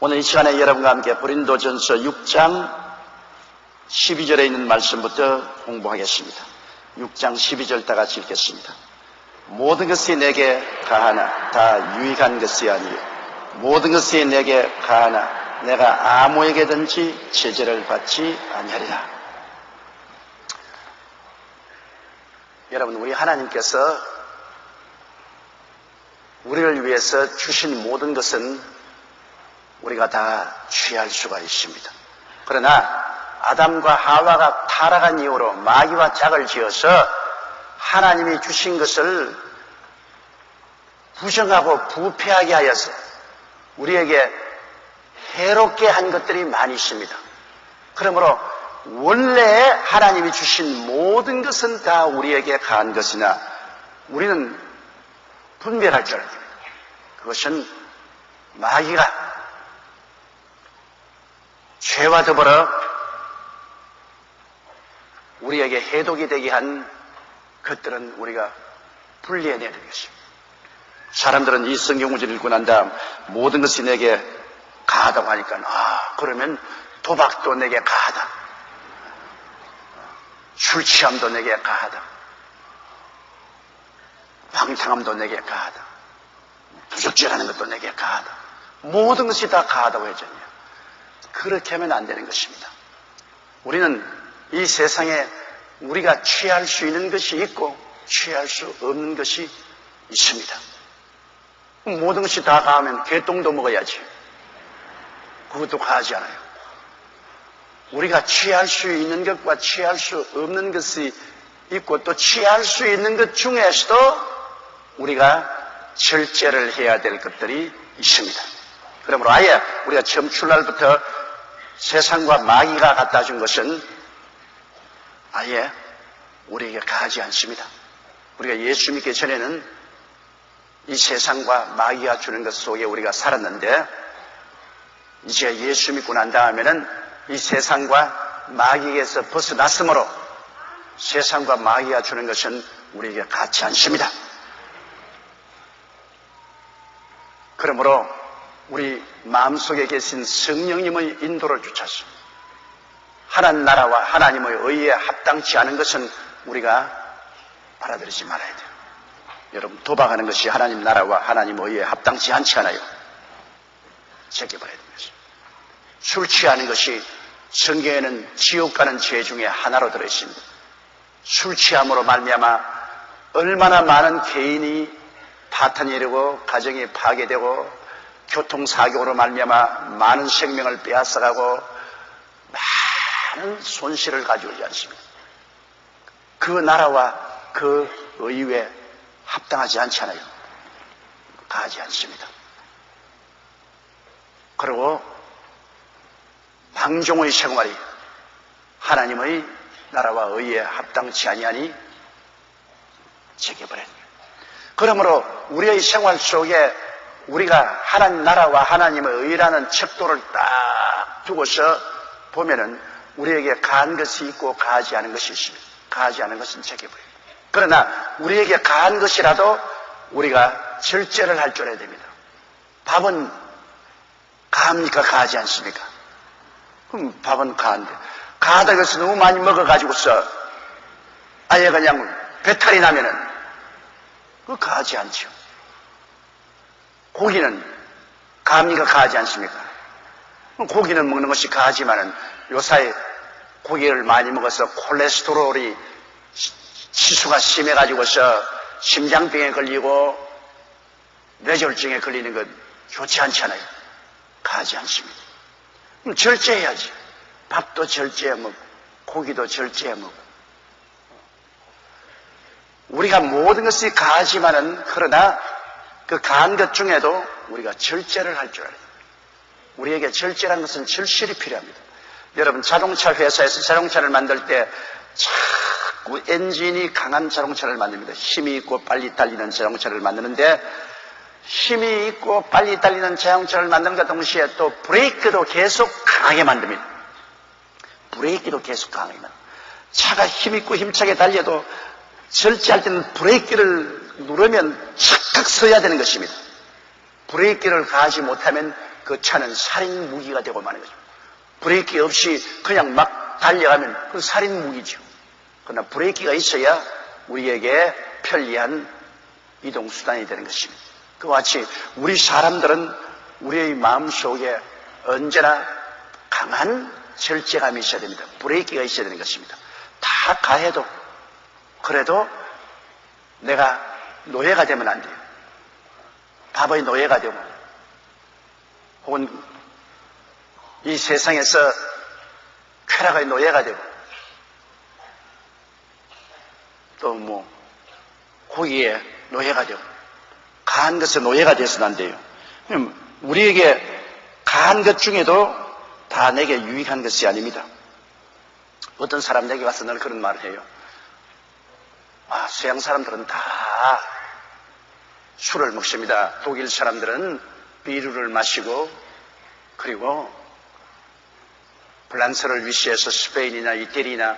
오늘 이 시간에 여러분과 함께 고린도전서 6장 12절에 있는 말씀부터 공부하겠습니다. 6장 12절 다 같이 읽겠습니다. 모든 것이 내게 가하나 다 유익한 것이 아니요 모든 것이 내게 가하나 내가 아무에게든지 제재를 받지 아니하리라. 여러분, 우리 하나님께서 우리를 위해서 주신 모든 것은 우리가 다 취할 수가 있습니다. 그러나 아담과 하와가 타락한 이후로 마귀와 짝을 지어서 하나님이 주신 것을 부정하고 부패하게 하여서 우리에게 해롭게 한 것들이 많이 있습니다. 그러므로 원래 하나님이 주신 모든 것은 다 우리에게 가한 것이나 우리는 분별할 줄 알아야 됩니다. 그것은 마귀가 죄와 더불어 우리에게 해독이 되게 한 것들은 우리가 분리해내야 되는 것입니다. 사람들은 이 성경 구절을 읽고 난 다음 모든 것이 내게 가하다고 하니까 그러면 도박도 내게 가하다, 술 취함도 내게 가하다, 방탕함도 내게 가하다, 부적절하는 것도 내게 가하다, 모든 것이 다 가하다고 했잖아요. 그렇게 하면 안 되는 것입니다. 우리는 이 세상에 우리가 취할 수 있는 것이 있고 취할 수 없는 것이 있습니다. 모든 것이 다 가하면 개똥도 먹어야지. 그것도 가하지 않아요. 우리가 취할 수 있는 것과 취할 수 없는 것이 있고 또 취할 수 있는 것 중에서도 우리가 절제를 해야 될 것들이 있습니다. 그러므로 아예 우리가 처음 출발부터 세상과 마귀가 갖다 준 것은 아예 우리에게 가하지 않습니다. 우리가 예수 믿기 전에는 이 세상과 마귀가 주는 것 속에 우리가 살았는데 이제 예수 믿고 난 다음에는 이 세상과 마귀에서 벗어났으므로 세상과 마귀가 주는 것은 우리에게 가치 않습니다. 그러므로 우리 마음속에 계신 성령님의 인도를 주셔서 하나님 나라와 하나님의 의에 합당치 않은 것은 우리가 받아들이지 말아야 돼요. 여러분, 도박하는 것이 하나님 나라와 하나님의 의에 합당치 않지 않아요. 제껴버려야 됩니다. 술 취하는 것이 성경에는 지옥 가는 죄 중에 하나로 들어있습니다. 술 취함으로 말미암아 얼마나 많은 개인이 파탄이 일고 가정이 파괴되고 교통사고로 말미암아 많은 생명을 빼앗아가고 많은 손실을 가져오지 않습니다. 그 나라와 그 의회에 합당하지 않잖아요. 가지 않습니다. 그리고 방종의 생활이 하나님의 나라와 의회에 합당치 아니하니 제껴버려야 됩니다. 그러므로 우리의 생활 속에 우리가 하나님 나라와 하나님의 의라는 척도를 딱 두고서 보면은 우리에게 가한 것이 있고 가하지 않은 것이 있습니다. 가하지 않은 것은 제껴버려요. 그러나 우리에게 가한 것이라도 우리가 절제를 할 줄 알아야 됩니다. 밥은 가합니까? 가하지 않습니까? 그럼 밥은 가한데 가하다고 해서 너무 많이 먹어가지고서 아예 그냥 배탈이 나면은 그거 가하지 않죠. 고기는 가합니까? 가하지 않습니까? 고기는 먹는 것이 가하지만은 요사이 고기를 많이 먹어서 콜레스테롤이 치수가 심해가지고서 심장병에 걸리고 뇌졸중에 걸리는 것 좋지 않잖아요. 가하지 않습니다. 그럼 절제해야지. 밥도 절제해 먹고 고기도 절제해 먹고 우리가 모든 것이 가하지만은 그러나 그 가한 것 중에도 우리가 절제를 할 줄 알아야 됩니다. 우리에게 절제라는 것은 절실히 필요합니다. 여러분, 자동차 회사에서 자동차를 만들 때 자꾸 엔진이 강한 자동차를 만듭니다. 힘이 있고 빨리 달리는 자동차를 만드는데 힘이 있고 빨리 달리는 자동차를 만드는 것 동시에 또 브레이크도 계속 강하게 만듭니다. 브레이크도 계속 강하게 만듭니다. 차가 힘 있고 힘차게 달려도 절제할 때는 브레이크를 누르면 착각 서야 되는 것입니다. 브레이크를 가하지 못하면 그 차는 살인 무기가 되고 마는 거죠. 브레이크 없이 그냥 막 달려가면 그건 살인 무기죠. 그러나 브레이크가 있어야 우리에게 편리한 이동수단이 되는 것입니다. 그와 같이 우리 사람들은 우리의 마음속에 언제나 강한 절제감이 있어야 됩니다. 브레이크가 있어야 되는 것입니다. 다 가해도 그래도 내가 노예가 되면 안 돼요. 바보의 노예가 되고 혹은 이 세상에서 쾌락의 노예가 되고 또 뭐 고기의 노예가 되고 가한 것의 노예가 되어서는 안 돼요. 우리에게 가한 것 중에도 다 내게 유익한 것이 아닙니다. 어떤 사람 내게 와서 늘 그런 말을 해요. 서양 사람들은 다 술을 먹습니다. 독일 사람들은 비루를 마시고 그리고 프랑스를 위시해서 스페인이나 이태리나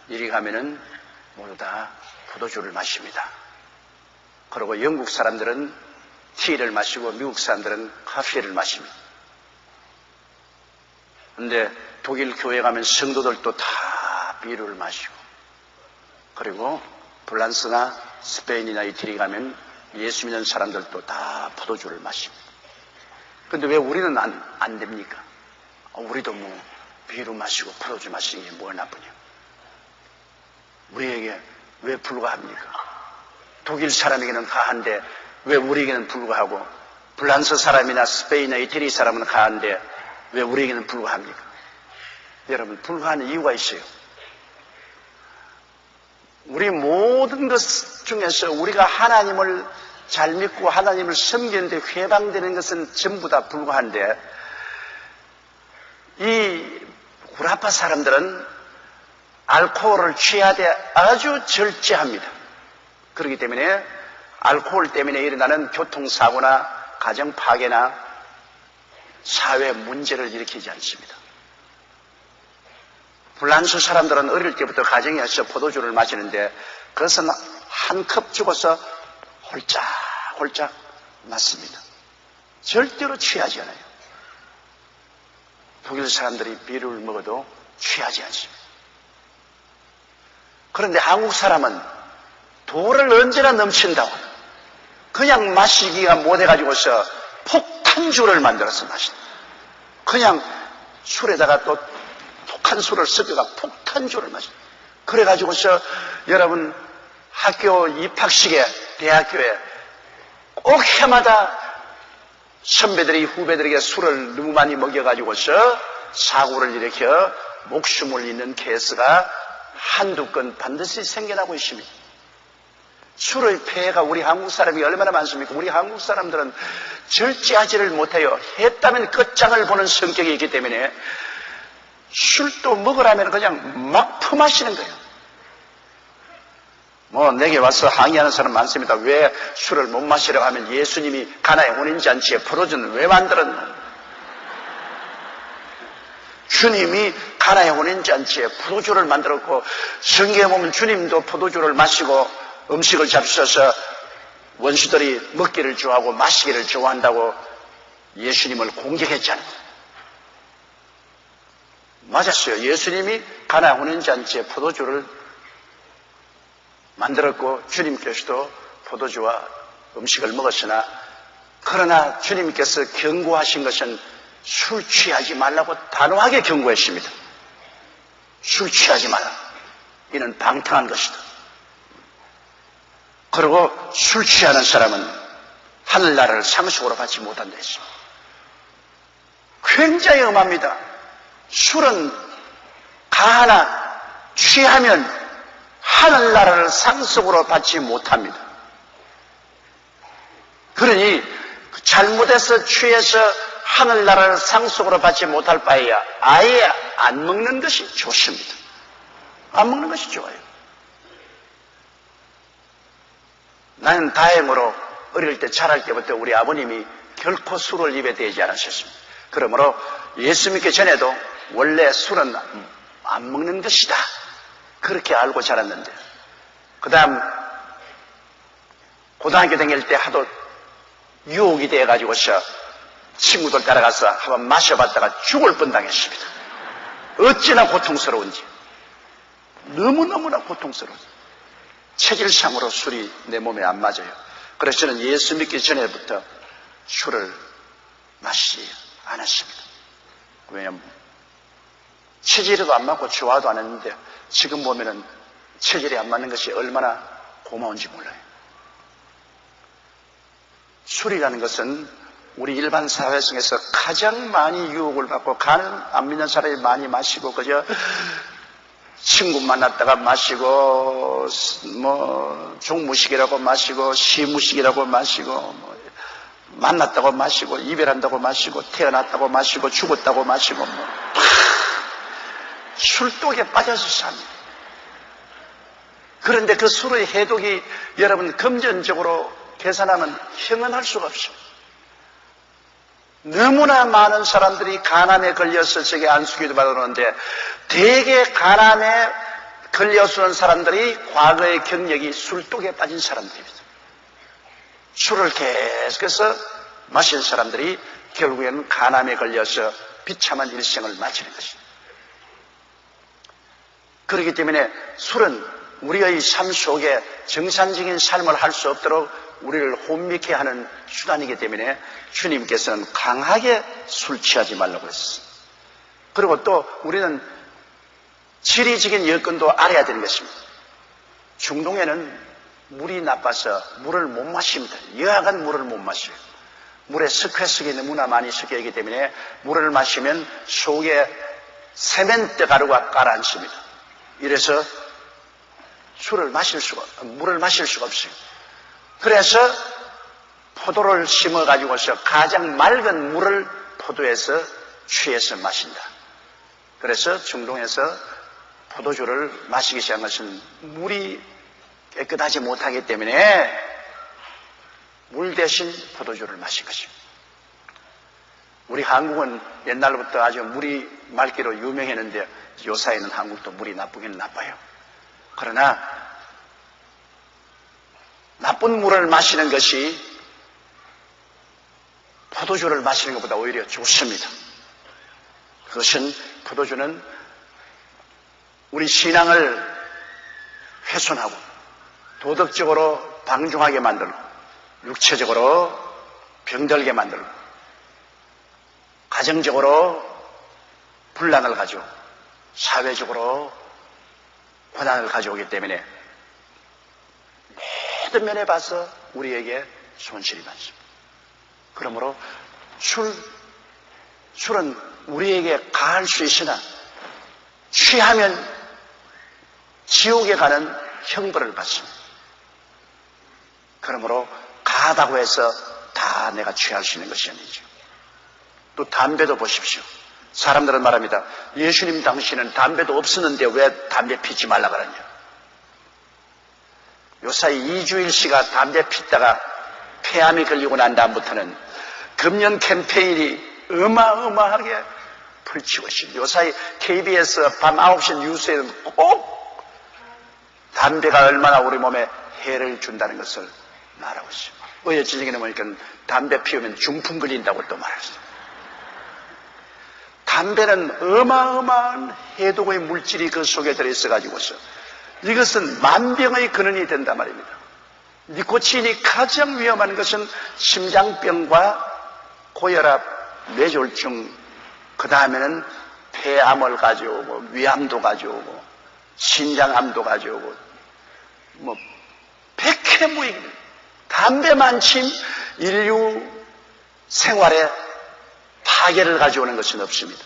이리 가면은 모두 다 포도주를 마십니다. 그리고 영국 사람들은 티를 마시고 미국 사람들은 커피를 마십니다. 그런데 독일 교회 가면 성도들도 다 비루를 마시고 그리고 프랑스나 스페인이나 이태리 가면 예수 믿는 사람들도 다 포도주를 마십니다. 그런데 왜 우리는 안 됩니까? 우리도 뭐 비루 마시고 포도주 마시는 게 뭐가 나쁘냐? 우리에게 왜 불과합니까? 독일 사람에게는 가한데 왜 우리에게는 불과하고 프랑스 사람이나 스페인이나 이태리 사람은 가한데 왜 우리에게는 불과합니까? 여러분, 불과한 이유가 있어요. 우리 모든 것 중에서 우리가 하나님을 잘 믿고 하나님을 섬기는데 회방되는 것은 전부 다 불과한데 이 구라파 사람들은 알코올을 취하되 아주 절제합니다. 그렇기 때문에 알코올 때문에 일어나는 교통사고나 가정파괴나 사회 문제를 일으키지 않습니다. 프랑스 사람들은 어릴 때부터 가정에서 포도주를 마시는데 그것은 한 컵 주고서 홀짝홀짝 맞습니다. 절대로 취하지 않아요. 독일 사람들이 비료를 먹어도 취하지 않습니다. 그런데 한국 사람은 도를 언제나 넘친다고 그냥 마시기가 못해가지고서 폭탄주를 만들어서 마신다. 그냥 술에다가 또 독한 술을 섞어가 폭탄주를 마신다. 그래가지고서 여러분 학교 입학식에 대학교에 꼭 해마다 선배들이 후배들에게 술을 너무 많이 먹여가지고서 사고를 일으켜 목숨을 잃는 케이스가 한두 건 반드시 생겨나고 있습니다. 술의 폐해가 우리 한국 사람이 얼마나 많습니까? 우리 한국 사람들은 절제하지를 못해요. 했다면 끝장을 보는 성격이 있기 때문에 술도 먹으라면 그냥 막 퍼마시는 거예요. 내게 와서 항의하는 사람 많습니다. 왜 술을 못 마시려고 하면 예수님이 가나의 혼인잔치에 포도주는 왜 만들었나? 주님이 가나의 혼인잔치에 포도주를 만들었고 성경에 보면 주님도 포도주를 마시고 음식을 잡수셔서 원수들이 먹기를 좋아하고 마시기를 좋아한다고 예수님을 공격했잖아요. 맞았어요. 예수님이 가나 혼인잔치에 포도주를 만들었고 주님께서도 포도주와 음식을 먹었으나 그러나 주님께서 경고하신 것은 술 취하지 말라고 단호하게 경고했습니다. 술 취하지 마라. 이는 방탕한 것이다. 그리고 술 취하는 사람은 하늘나라를 상속으로 받지 못한다 했습니다. 굉장히 엄합니다. 술은 가하나 취하면 하늘나라를 상속으로 받지 못합니다. 그러니 잘못해서 취해서 하늘나라를 상속으로 받지 못할 바에야 아예 안 먹는 것이 좋습니다. 안 먹는 것이 좋아요. 나는 다행으로 어릴 때 자랄 때부터 우리 아버님이 결코 술을 입에 대지 않으셨습니다. 그러므로 예수 믿기 전에도 원래 술은 안 먹는 것이다. 그렇게 알고 자랐는데 그 다음 고등학교 다닐 때 하도 유혹이 돼가지고서 친구들 따라가서 한번 마셔봤다가 죽을 뻔당했습니다. 어찌나 고통스러운지. 너무너무나 고통스러워요. 체질상으로 술이 내 몸에 안 맞아요. 그래서 저는 예수 믿기 전에부터 술을 마시지 않았습니다. 왜냐하면 체질에도 안 맞고 좋아도 안 했는데 지금 보면은 체질이 안 맞는 것이 얼마나 고마운지 몰라요. 술이라는 것은 우리 일반 사회 속에서 가장 많이 유혹을 받고 간을 안 믿는 사람이 많이 마시고 그저 친구 만났다가 마시고 뭐 종무식이라고 마시고 시무식이라고 마시고 만났다고 마시고 이별한다고 마시고 태어났다고 마시고 죽었다고 마시고 술독에 빠져서 삽니다. 그런데 그 술의 해독이 여러분 금전적으로 계산하면 형언할 수가 없습니다. 너무나 많은 사람들이 간암에 걸려서 저게 안수기도 받아오는데 대개 간암에 걸려서 사람들이 과거의 경력이 술독에 빠진 사람들입니다. 술을 계속해서 마신 사람들이 결국에는 간암에 걸려서 비참한 일생을 마치는 것입니다. 그렇기 때문에 술은 우리의 삶 속에 정상적인 삶을 할 수 없도록 우리를 혼미케 하는 수단이기 때문에 주님께서는 강하게 술 취하지 말라고 했습니다. 그리고 또 우리는 지리적인 여건도 알아야 되는 것입니다. 중동에는 물이 나빠서 물을 못 마십니다. 여하간 물을 못 마셔요. 물에 석회석이 너무나 많이 섞여 있기 때문에 물을 마시면 속에 세멘대 가루가 가라앉습니다. 이래서 물을 마실 수가 없어요. 그래서 포도를 심어가지고서 가장 맑은 물을 포도에서 취해서 마신다. 그래서 중동에서 포도주를 마시기 시작한 것은 물이 깨끗하지 못하기 때문에 물 대신 포도주를 마신 것입니다. 우리 한국은 옛날부터 아주 물이 맑기로 유명했는데 요사이는 한국도 물이 나쁘기는 나빠요. 그러나 나쁜 물을 마시는 것이 포도주를 마시는 것보다 오히려 좋습니다. 그것은 포도주는 우리 신앙을 훼손하고 도덕적으로 방종하게 만들고 육체적으로 병들게 만들고 가정적으로 분란을 가져오고 사회적으로 고난을 가져오기 때문에 모든 면에 봐서 우리에게 손실이 많습니다. 그러므로 술은 우리에게 가할 수 있으나 취하면 지옥에 가는 형벌을 받습니다. 그러므로 가하다고 해서 다 내가 취할 수 있는 것이 아니죠. 또 담배도 보십시오. 사람들은 말합니다. 예수님 당시에는 담배도 없었는데 왜 담배 피지 말라 그러냐. 요사이 이주일 씨가 담배 피다가 폐암이 걸리고 난 다음부터는 금연 캠페인이 어마어마하게 불치고 있습니다. 요사이 KBS 밤 9시 뉴스에는 꼭 담배가 얼마나 우리 몸에 해를 준다는 것을 말하고 있습니다. 어제 저녁에 보니까 담배 피우면 중풍 걸린다고 또 말했어요. 담배는 어마어마한 해독의 물질이 그 속에 들어있어가지고서 이것은 만병의 근원이 된단 말입니다. 니코틴이 가장 위험한 것은 심장병과 고혈압, 뇌졸중, 그 다음에는 폐암을 가져오고 위암도 가져오고 신장암도 가져오고 뭐 백해무익 담배만 침 인류 생활에 파괴를 가져오는 것은 없습니다.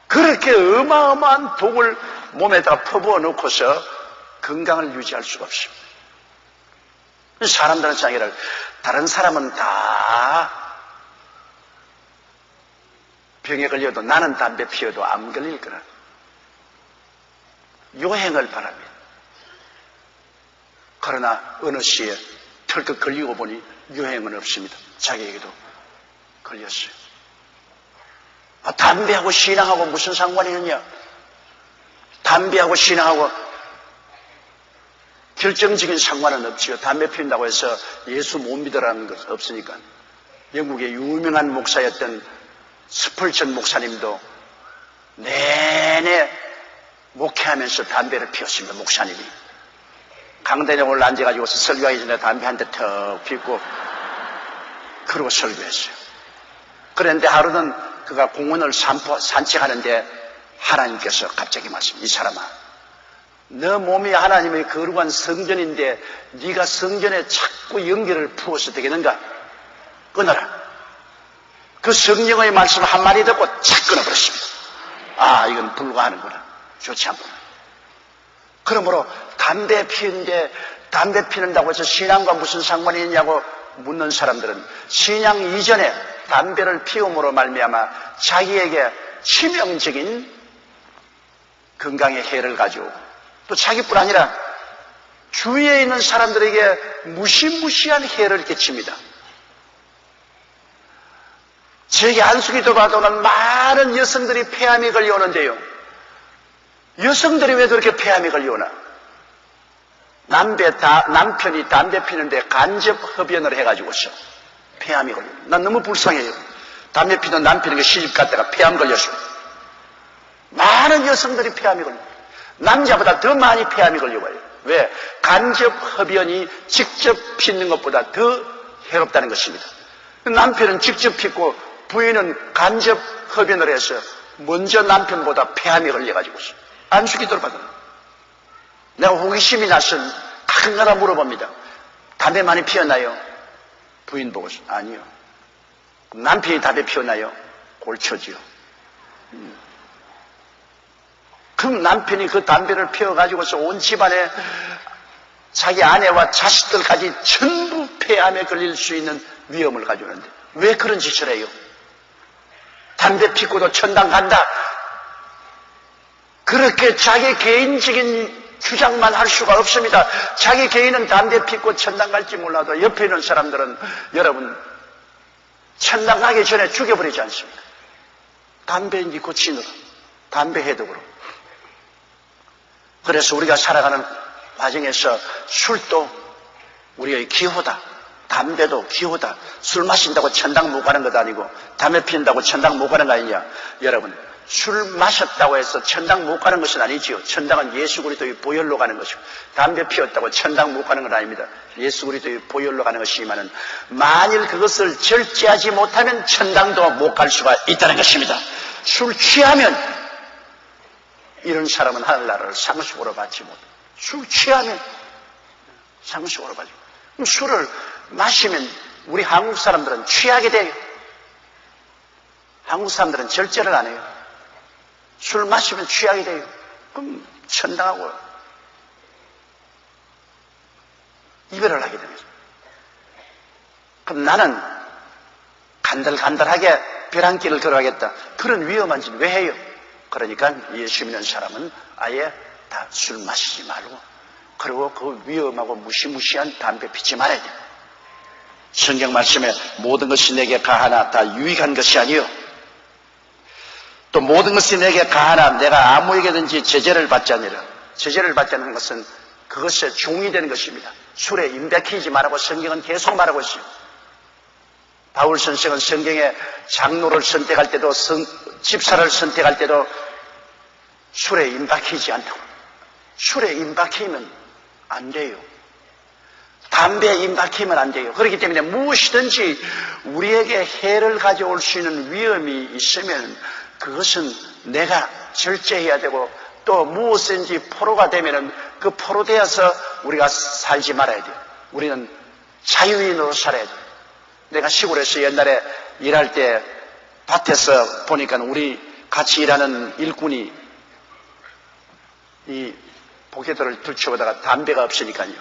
그렇게 어마어마한 독을 몸에다가 퍼부어 놓고서 건강을 유지할 수가 없습니다. 사람들은 자기를 다른 사람은 다 병에 걸려도 나는 담배 피워도 안 걸릴 거라 요행을 바랍니다. 그러나 어느 시에 털컥 걸리고 보니 요행은 없습니다. 자기에게도 걸렸어요. 담배하고 신앙하고 무슨 상관이 있느냐? 담배하고 신앙하고 결정적인 상관은 없지요. 담배 피운다고 해서 예수 못 믿으라는 것 없으니까. 영국의 유명한 목사였던 스펄전 목사님도 내내 목회하면서 담배를 피웠습니다. 목사님이 강단에 올라 앉아가지고서 설교하기 전에 담배 한 대 턱 피우고 그러고 설교했어요. 그런데 하루는 그가 공원을 산책하는데 하나님께서 갑자기 말씀, 이 사람아, 너 몸이 하나님의 거룩한 성전인데 네가 성전에 자꾸 연기를 부어서 되겠는가? 끊어라. 그 성령의 말씀 한마디 듣고 착 끊어버렸습니다. 아, 이건 불가하는구나. 좋지 않구나. 그러므로 담배 피우는데 담배 피는다고 해서 신앙과 무슨 상관이 있냐고 묻는 사람들은 신앙 이전에 담배를 피움으로 말미암아 자기에게 치명적인 건강에 해를 가져오고 또 자기뿐 아니라 주위에 있는 사람들에게 무시무시한 해를 끼칩니다. 제게 안수기도 받아오는 많은 여성들이 폐암이 걸려오는데요. 여성들이 왜 그렇게 폐암이 걸려오나? 남편이 담배 피는데 간접 흡연을 해가지고서 폐암이 걸려요. 난 너무 불쌍해요. 담배 피던 남편에게 시집 갔다가 폐암 걸렸어요. 많은 여성들이 폐암이 걸려요. 남자보다 더 많이 폐암이 걸려와요. 왜? 간접 흡연이 직접 피는 것보다 더 해롭다는 것입니다. 남편은 직접 피고 부인은 간접 흡연을 해서 먼저 남편보다 폐암이 걸려가지고서 안수기도를 받아요. 내가 호기심이 나서 가끔 가다 물어봅니다. 담배 많이 피웠나요? 부인 보고서 아니요. 남편이 담배 피웠나요? 골쳐지요. 그럼 남편이 그 담배를 피워가지고서 온 집안에 자기 아내와 자식들까지 전부 폐암에 걸릴 수 있는 위험을 가져오는데 왜 그런 짓을 해요? 담배 피고도 천당 간다. 그렇게 자기 개인적인 주장만 할 수가 없습니다. 자기 개인은 담배 피고 천당 갈지 몰라도 옆에 있는 사람들은 여러분 천당 가기 전에 죽여버리지 않습니다. 담배 니코틴으로, 담배 해독으로. 그래서 우리가 살아가는 과정에서 술도 우리의 기호다. 담배도 기호다. 술 마신다고 천당 못 가는 것도 아니고 담배 피운다고 천당 못 가는 거 아니냐. 여러분 술 마셨다고 해서 천당 못 가는 것은 아니지요. 천당은 예수 그리스도의 보혈로 가는 것이고 담배 피웠다고 천당 못 가는 건 아닙니다. 예수 그리스도의 보혈로 가는 것이지만은 만일 그것을 절제하지 못하면 천당도 못 갈 수가 있다는 것입니다. 술 취하면 이런 사람은 하늘나라를 상속으로 받지 못해. 술 취하면 상속으로 받지 못해. 술을 마시면 우리 한국 사람들은 취하게 돼요. 한국 사람들은 절제를 안 해요. 술 마시면 취하게 돼요. 그럼 천당하고 이별을 하게 됩니다. 그럼 나는 간들간들하게 벼랑길을 걸어가겠다. 그런 위험한 짓 왜 해요? 그러니까 예수 믿는 사람은 아예 다 술 마시지 말고 그리고 그 위험하고 무시무시한 담배 피지 말아야 돼요. 성경 말씀에 모든 것이 내게 가하나 다 유익한 것이 아니요. 또 모든 것이 내게 가하나 내가 아무에게든지 제재를 받지 아니라. 제재를 받지 않는 것은 그것에 종이 되는 것입니다. 술에 임박히지 말라고 성경은 계속 말하고 있어요. 바울 선생은 성경에 장로를 선택할 때도 집사를 선택할 때도 술에 임박히지 않다고. 술에 임박히면 안 돼요. 담배에 임박히면 안 돼요. 그렇기 때문에 무엇이든지 우리에게 해를 가져올 수 있는 위험이 있으면 그것은 내가 절제해야 되고 또 무엇인지 포로가 되면은 그 포로 되어서 우리가 살지 말아야 돼요. 우리는 자유인으로 살아야 돼요. 내가 시골에서 옛날에 일할 때 밭에서 보니까 우리 같이 일하는 일꾼이 이 포개들을 들춰보다가 담배가 없으니까요.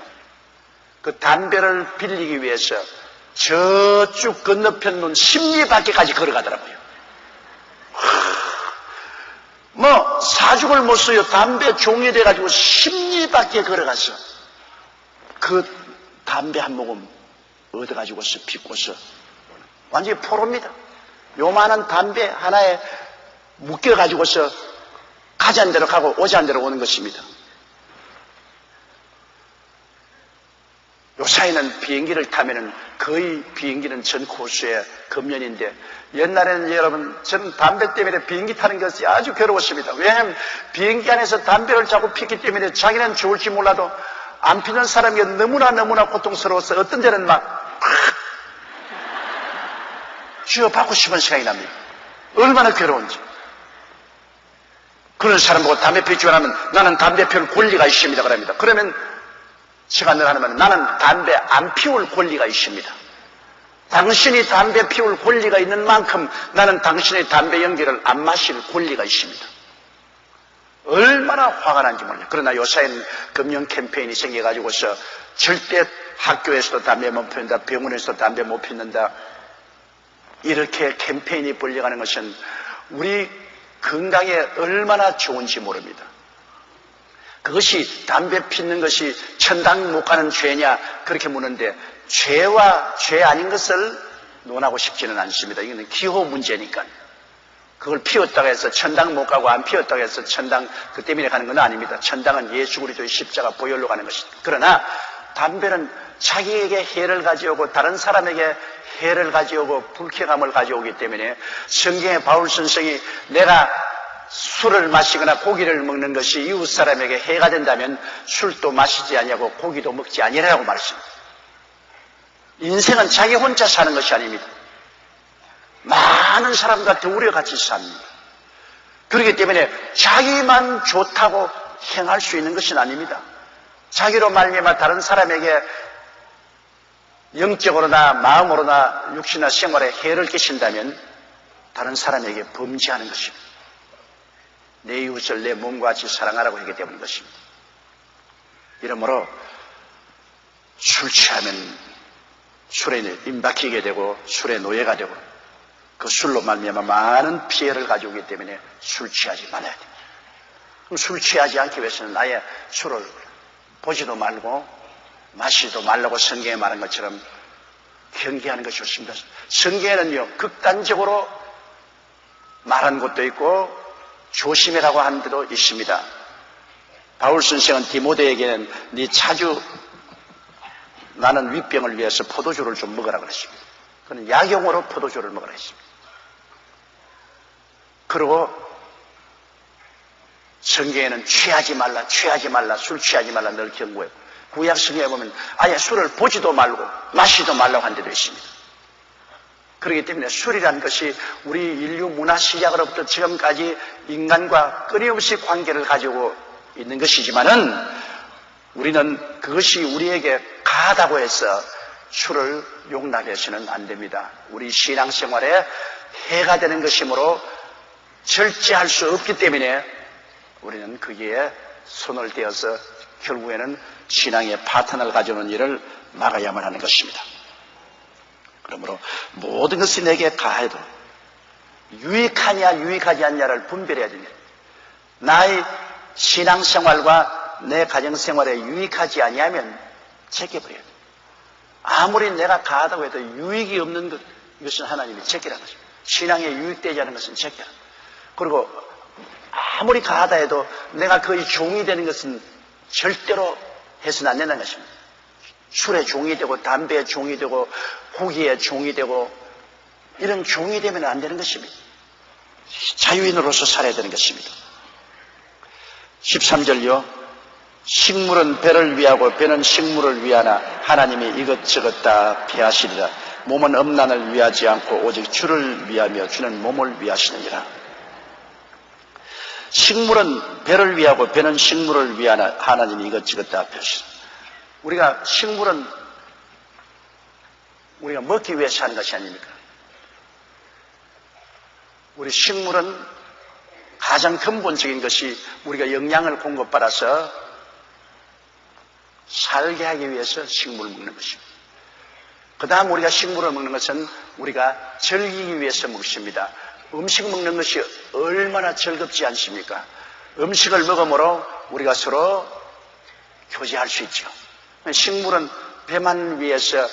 그 담배를 빌리기 위해서 저쪽 건너편 눈 10리밖에까지 걸어가더라고요. 뭐 사죽을 못 써요. 담배 종이 돼가지고 10리밖에 걸어가서 그 담배 한 모금 얻어가지고서 피고서 완전히 포로입니다. 요만한 담배 하나에 묶여가지고서 가자는 대로 가고 오자는 대로 오는 것입니다. 요사이는 비행기를 타면은 거의 비행기는 전 코스의 금연인데, 옛날에는 여러분, 저는 담배 때문에 비행기 타는 것이 아주 괴로웠습니다. 왜냐하면 비행기 안에서 담배를 자꾸 피기 때문에 자기는 좋을지 몰라도 안 피는 사람이 너무나 고통스러워서 어떤 데는 막 쥐어받고 싶은 생각이 납니다. 얼마나 괴로운지. 그런 사람 보고 담배 피우지 않으면 나는 담배 피울 권리가 있습니다 그럽니다. 그러면 제가 늘 하는 말은 나는 담배 안 피울 권리가 있습니다. 당신이 담배 피울 권리가 있는 만큼 나는 당신의 담배 연기를 안 마실 권리가 있습니다. 얼마나 화가 난지 몰라요. 그러나 요사이는 금연 캠페인이 생겨가지고서 절대 학교에서도 담배 못 피운다, 병원에서도 담배 못 피운다, 이렇게 캠페인이 벌려가는 것은 우리 건강에 얼마나 좋은지 모릅니다. 그것이 담배 피우는 것이 천당 못 가는 죄냐 그렇게 묻는데, 죄와 죄 아닌 것을 논하고 싶지는 않습니다. 이거는 기호 문제니까. 그걸 피웠다고 해서 천당 못 가고 안 피웠다고 해서 천당 그 때문에 가는 건 아닙니다. 천당은 예수 그리스도의 십자가 보혈로 가는 것입니다. 그러나 담배는 자기에게 해를 가져오고 다른 사람에게 해를 가져오고 불쾌감을 가져오기 때문에 성경의 바울 선생이 내가 술을 마시거나 고기를 먹는 것이 이웃 사람에게 해가 된다면 술도 마시지 아니하고 고기도 먹지 아니라고 말했습니다. 인생은 자기 혼자 사는 것이 아닙니다. 많은 사람과 더불어 같이 삽니다. 그렇기 때문에 자기만 좋다고 행할 수 있는 것은 아닙니다. 자기로 말미암아 다른 사람에게 영적으로나 마음으로나 육신이나 생활에 해를 끼친다면 다른 사람에게 범죄하는 것입니다. 내 이웃을 내 몸과 같이 사랑하라고 하기 때문인 것입니다. 이러므로 술 취하면 술에 임박히게 되고 술의 노예가 되고 그 술로 말미암아 많은 피해를 가져오기 때문에 술 취하지 말아야 됩니다. 그럼 술 취하지 않기 위해서는 아예 술을 보지도 말고 마시지도 말라고 성경에 말한 것처럼 경계하는 것이 좋습니다. 성경에는요 극단적으로 말한 것도 있고 조심해라고 하는 데도 있습니다. 바울 선생은 디모데에게는 네 자주 나는 윗병을 위해서 포도주를 좀 먹으라 그랬습니다. 그는 약용으로 포도주를 먹으라 했습니다. 그리고 성경에는 취하지 말라, 술 취하지 말라 늘 경고해요. 구약 성경에 보면 아예 술을 보지도 말고 마시지도 말라고 한 데도 있습니다. 그렇기 때문에 술이라는 것이 우리 인류 문화 시작으로부터 지금까지 인간과 끊임없이 관계를 가지고 있는 것이지만은 우리는 그것이 우리에게 가하다고 해서 술을 용납해서는 안 됩니다. 우리 신앙생활에 해가 되는 것이므로 절제할 수 없기 때문에 우리는 거기에 손을 대어서 결국에는 신앙의 파탄을 가져오는 일을 막아야만 하는 것입니다. 그러므로 모든 것이 내게 가해도 유익하냐 유익하지 않냐를 분별해야 됩니다. 나의 신앙생활과 내 가정생활에 유익하지 아니하면 제껴버려야 돼요. 아무리 내가 가하다고 해도 유익이 없는 것, 이것은 하나님이 제끼라는 것입니다. 신앙에 유익되지 않은 것은 제끼라. 그리고 아무리 가하다 해도 내가 거의 종이 되는 것은 절대로 해서는 안 된다는 것입니다. 술에 종이 되고 담배에 종이 되고 고기에 종이 되고 이런 종이 되면 안 되는 것입니다. 자유인으로서 살아야 되는 것입니다. 13절요. 식물은 배를 위하고 배는 식물을 위하나 하나님이 이것저것 다 피하시리라. 몸은 음란을 위하지 않고 오직 주를 위하며 주는 몸을 위하시느니라. 식물은 배를 위하고 배는 식물을 위하나 하나님이 이것저것 다 피하시리라. 우리가 식물은 우리가 먹기 위해서 하는 것이 아닙니까? 우리 식물은 가장 근본적인 것이 우리가 영양을 공급받아서 살게 하기 위해서 식물을 먹는 것입니다. 그 다음 우리가 식물을 먹는 것은 우리가 즐기기 위해서 먹습니다. 음식 먹는 것이 얼마나 즐겁지 않습니까? 음식을 먹음으로 우리가 서로 교제할 수 있죠. 식물은 배만 위해서,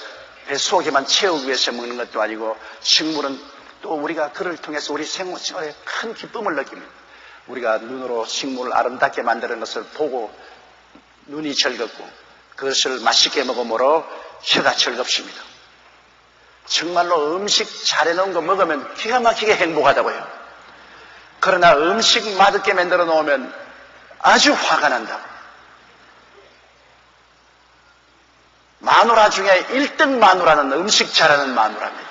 배 속에만 채우기 위해서 먹는 것도 아니고, 식물은 또 우리가 그를 통해서 우리 생활에 큰 기쁨을 느낍니다. 우리가 눈으로 식물을 아름답게 만드는 것을 보고 눈이 즐겁고, 그것을 맛있게 먹음으로 혀가 즐겁습니다. 정말로 음식 잘해놓은 거 먹으면 기가 막히게 행복하다고요. 그러나 음식 맛없게 만들어 놓으면 아주 화가 난다고. 마누라 중에 1등 마누라는 음식 잘하는 마누라입니다.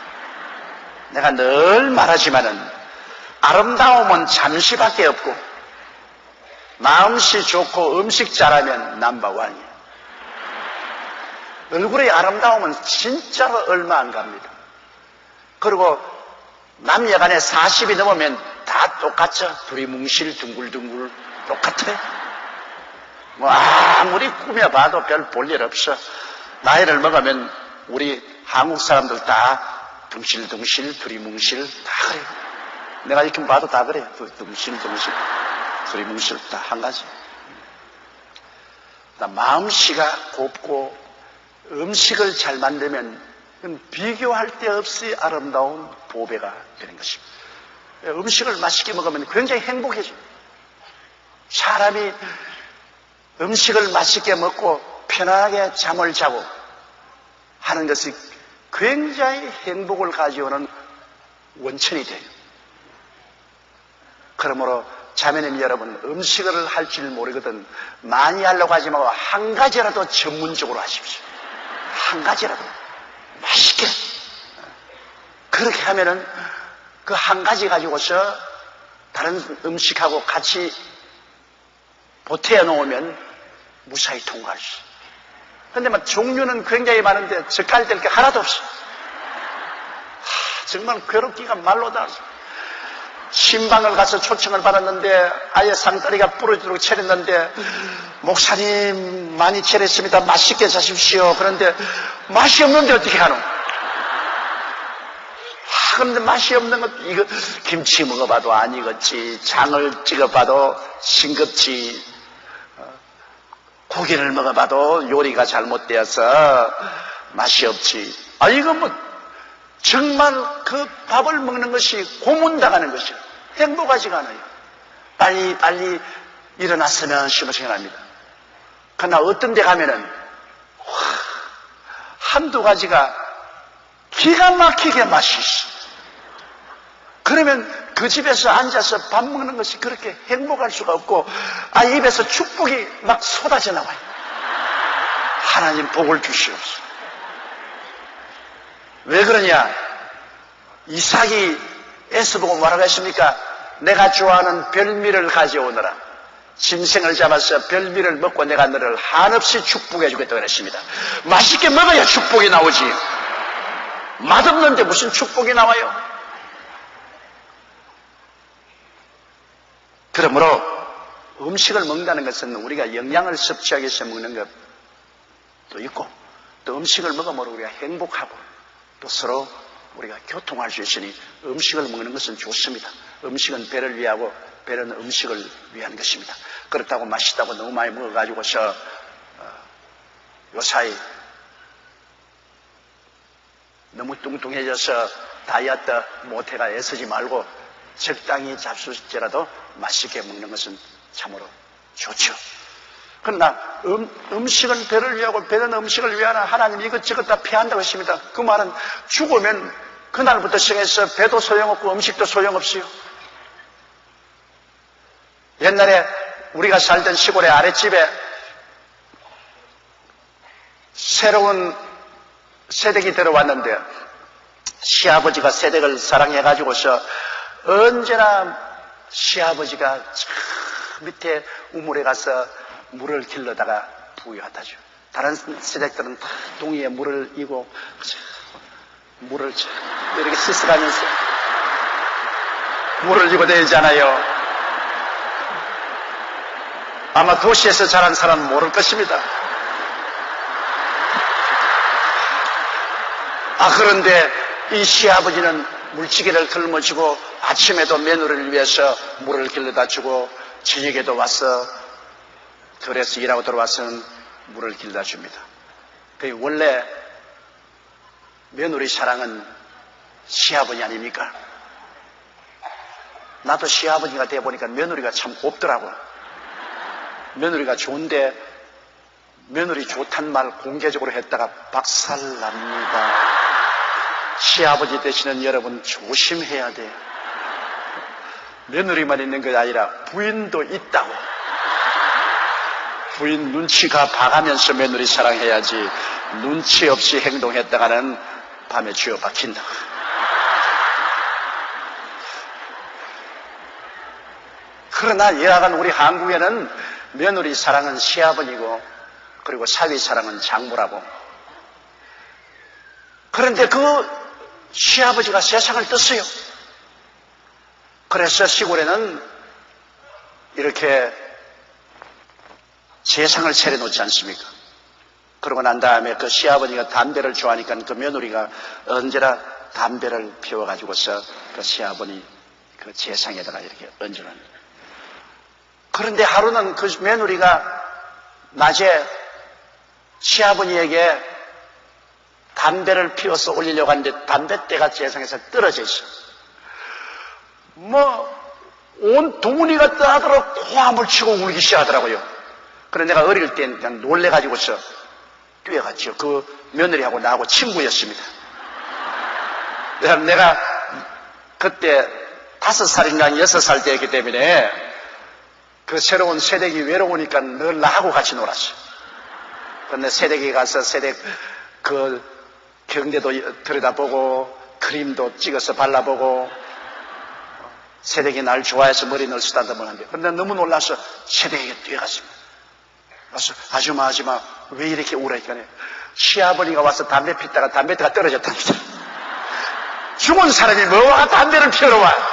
내가 늘 말하지만은 아름다움은 잠시밖에 없고 마음씨 좋고 음식 잘하면 넘버원이에요. 얼굴의 아름다움은 진짜로 얼마 안 갑니다. 그리고 남녀간에 40이 넘으면 다 똑같죠. 둘이 뭉실 둥글둥글 똑같아요. 뭐 아무리 꾸며봐도 별 볼 일 없어. 나이를 먹으면 우리 한국 사람들 다 둥실둥실 둘이 뭉실 다 그래요. 내가 이렇게 봐도 다 그래요. 둥실둥실 둘이 뭉실 다 한 가지. 마음씨가 곱고 음식을 잘 만들면 비교할 데 없이 아름다운 보배가 되는 것입니다. 음식을 맛있게 먹으면 굉장히 행복해져요. 사람이 음식을 맛있게 먹고 편안하게 잠을 자고 하는 것이 굉장히 행복을 가져오는 원천이 돼요. 그러므로 자매님 여러분, 음식을 할 줄 모르거든 많이 하려고 하지 말고 한 가지라도 전문적으로 하십시오. 한 가지라도 맛있게. 그렇게 하면은 그 한 가지 가지고서 다른 음식하고 같이 보태어 놓으면 무사히 통과할 수 있어요. 그런데 막 종류는 굉장히 많은데 젓갈 될 게 하나도 없어. 정말 괴롭기가 말로 다. 신방을 가서 초청을 받았는데 아예 상다리가 부러지도록 차렸는데 목사님 많이 차렸습니다. 맛있게 사십시오. 그런데 맛이 없는데 어떻게 하노? 그런데 맛이 없는 것, 이거 김치 먹어봐도 안 익었지, 장을 찍어봐도 싱겁지, 고기를 먹어봐도 요리가 잘못되어서 맛이 없지. 아, 이거 뭐 정말 그 밥을 먹는 것이 고문당하는 것이에요. 행복하지가 않아요. 빨리 일어났으면 싶어 생각합니다. 그러나 어떤 데 가면은 한두 가지가 기가 막히게 맛이 있어. 그러면 그 집에서 앉아서 밥 먹는 것이 그렇게 행복할 수가 없고, 입에서 축복이 막 쏟아져 나와요. 하나님 복을 주시옵소서. 왜 그러냐? 이삭이 에서보고 뭐라고 했습니까? 내가 좋아하는 별미를 가져오너라. 짐승을 잡아서 별미를 먹고 내가 너를 한없이 축복해 주겠다고 그랬습니다. 맛있게 먹어야 축복이 나오지. 맛없는데 무슨 축복이 나와요? 그러므로 음식을 먹는다는 것은 우리가 영양을 섭취하기 위해서 먹는 것도 있고, 또 음식을 먹으면 우리가 행복하고 또 서로 우리가 교통할 수 있으니 음식을 먹는 것은 좋습니다. 음식은 배를 위하고 배는 음식을 위한 것입니다. 그렇다고 맛있다고 너무 많이 먹어가지고서 요사이 너무 뚱뚱해져서 다이어트 못해가 애쓰지 말고 적당히 잡수시더라도 맛있게 먹는 것은 참으로 좋죠. 그러나 음식은 배를 위하고 배는 음식을 위하는 하나님 이것저것 다 피한다고 했습니다. 그 말은 죽으면 그날부터 시작해서 배도 소용없고 음식도 소용없어요. 옛날에 우리가 살던 시골의 아랫집에 새로운 새댁이 들어왔는데 시아버지가 새댁을 사랑해가지고서 언제나 시아버지가 저 밑에 우물에 가서 물을 길러다가 부유하다죠. 다른 새댁들은 다 동이에 물을 이고 물을 이렇게 씻어가면서 물을 이고 다니잖아요. 아마 도시에서 자란 사람은 모를 것입니다. 그런데 이 시아버지는 물지개를 걸머쥐고 아침에도 며느리를 위해서 물을 길러다 주고 저녁에도 와서 들에서 일하고 들어와서는 물을 길러다 줍니다. 원래 며느리 사랑은 시아버지 아닙니까? 나도 시아버지가 되어보니까 며느리가 참 곱더라고. 며느리가 좋은데 며느리 좋단 말 공개적으로 했다가 박살납니다. 시아버지 되시는 여러분 조심해야 돼요. 며느리만 있는 게 아니라 부인도 있다고. 부인 눈치가 봐가면서 며느리 사랑해야지, 눈치 없이 행동했다가는 밤에 쥐어 박힌다. 그러나 여하간 우리 한국에는 며느리 사랑은 시아버지고 그리고 사위 사랑은 장모라고. 그런데 그 시아버지가 세상을 떴어요. 그래서 시골에는 이렇게 세상을 차려놓지 않습니까? 그러고 난 다음에 그 시아버지가 담배를 좋아하니까 그 며느리가 언제나 담배를 피워가지고서 그 시아버지 그 세상에다가 이렇게 얹어놓습니다. 그런데 하루는 그 며느리가 낮에 시아버지에게 담배를 피워서 올리려고 하는데 담뱃대가 세상에서 떨어져 있어. 온 동훈이가 떠나도록 고함을 치고 울기 시작하더라고요. 그래서 내가 어릴 때 그냥 놀래가지고서 뛰어갔죠. 그 며느리하고 나하고 친구였습니다. 내가 그때 5살인가 6살 때였기 때문에 그 새로운 새댁이 외로우니까 늘 나하고 같이 놀았어요. 그런데 새댁에 가서 새댁 그 경대도 들여다보고 그림도 찍어서 발라보고 새댁이 날 좋아해서 머리를 쓰다듬었는데, 그런데 너무 놀라서 새댁에게 뛰어갔습니다. 와서 아줌마 왜 이렇게 울으니까 시아버지가 와서 담배 피다가 담배대가 떨어졌답니다. 죽은 사람이 뭐가 담배를 피우러 와?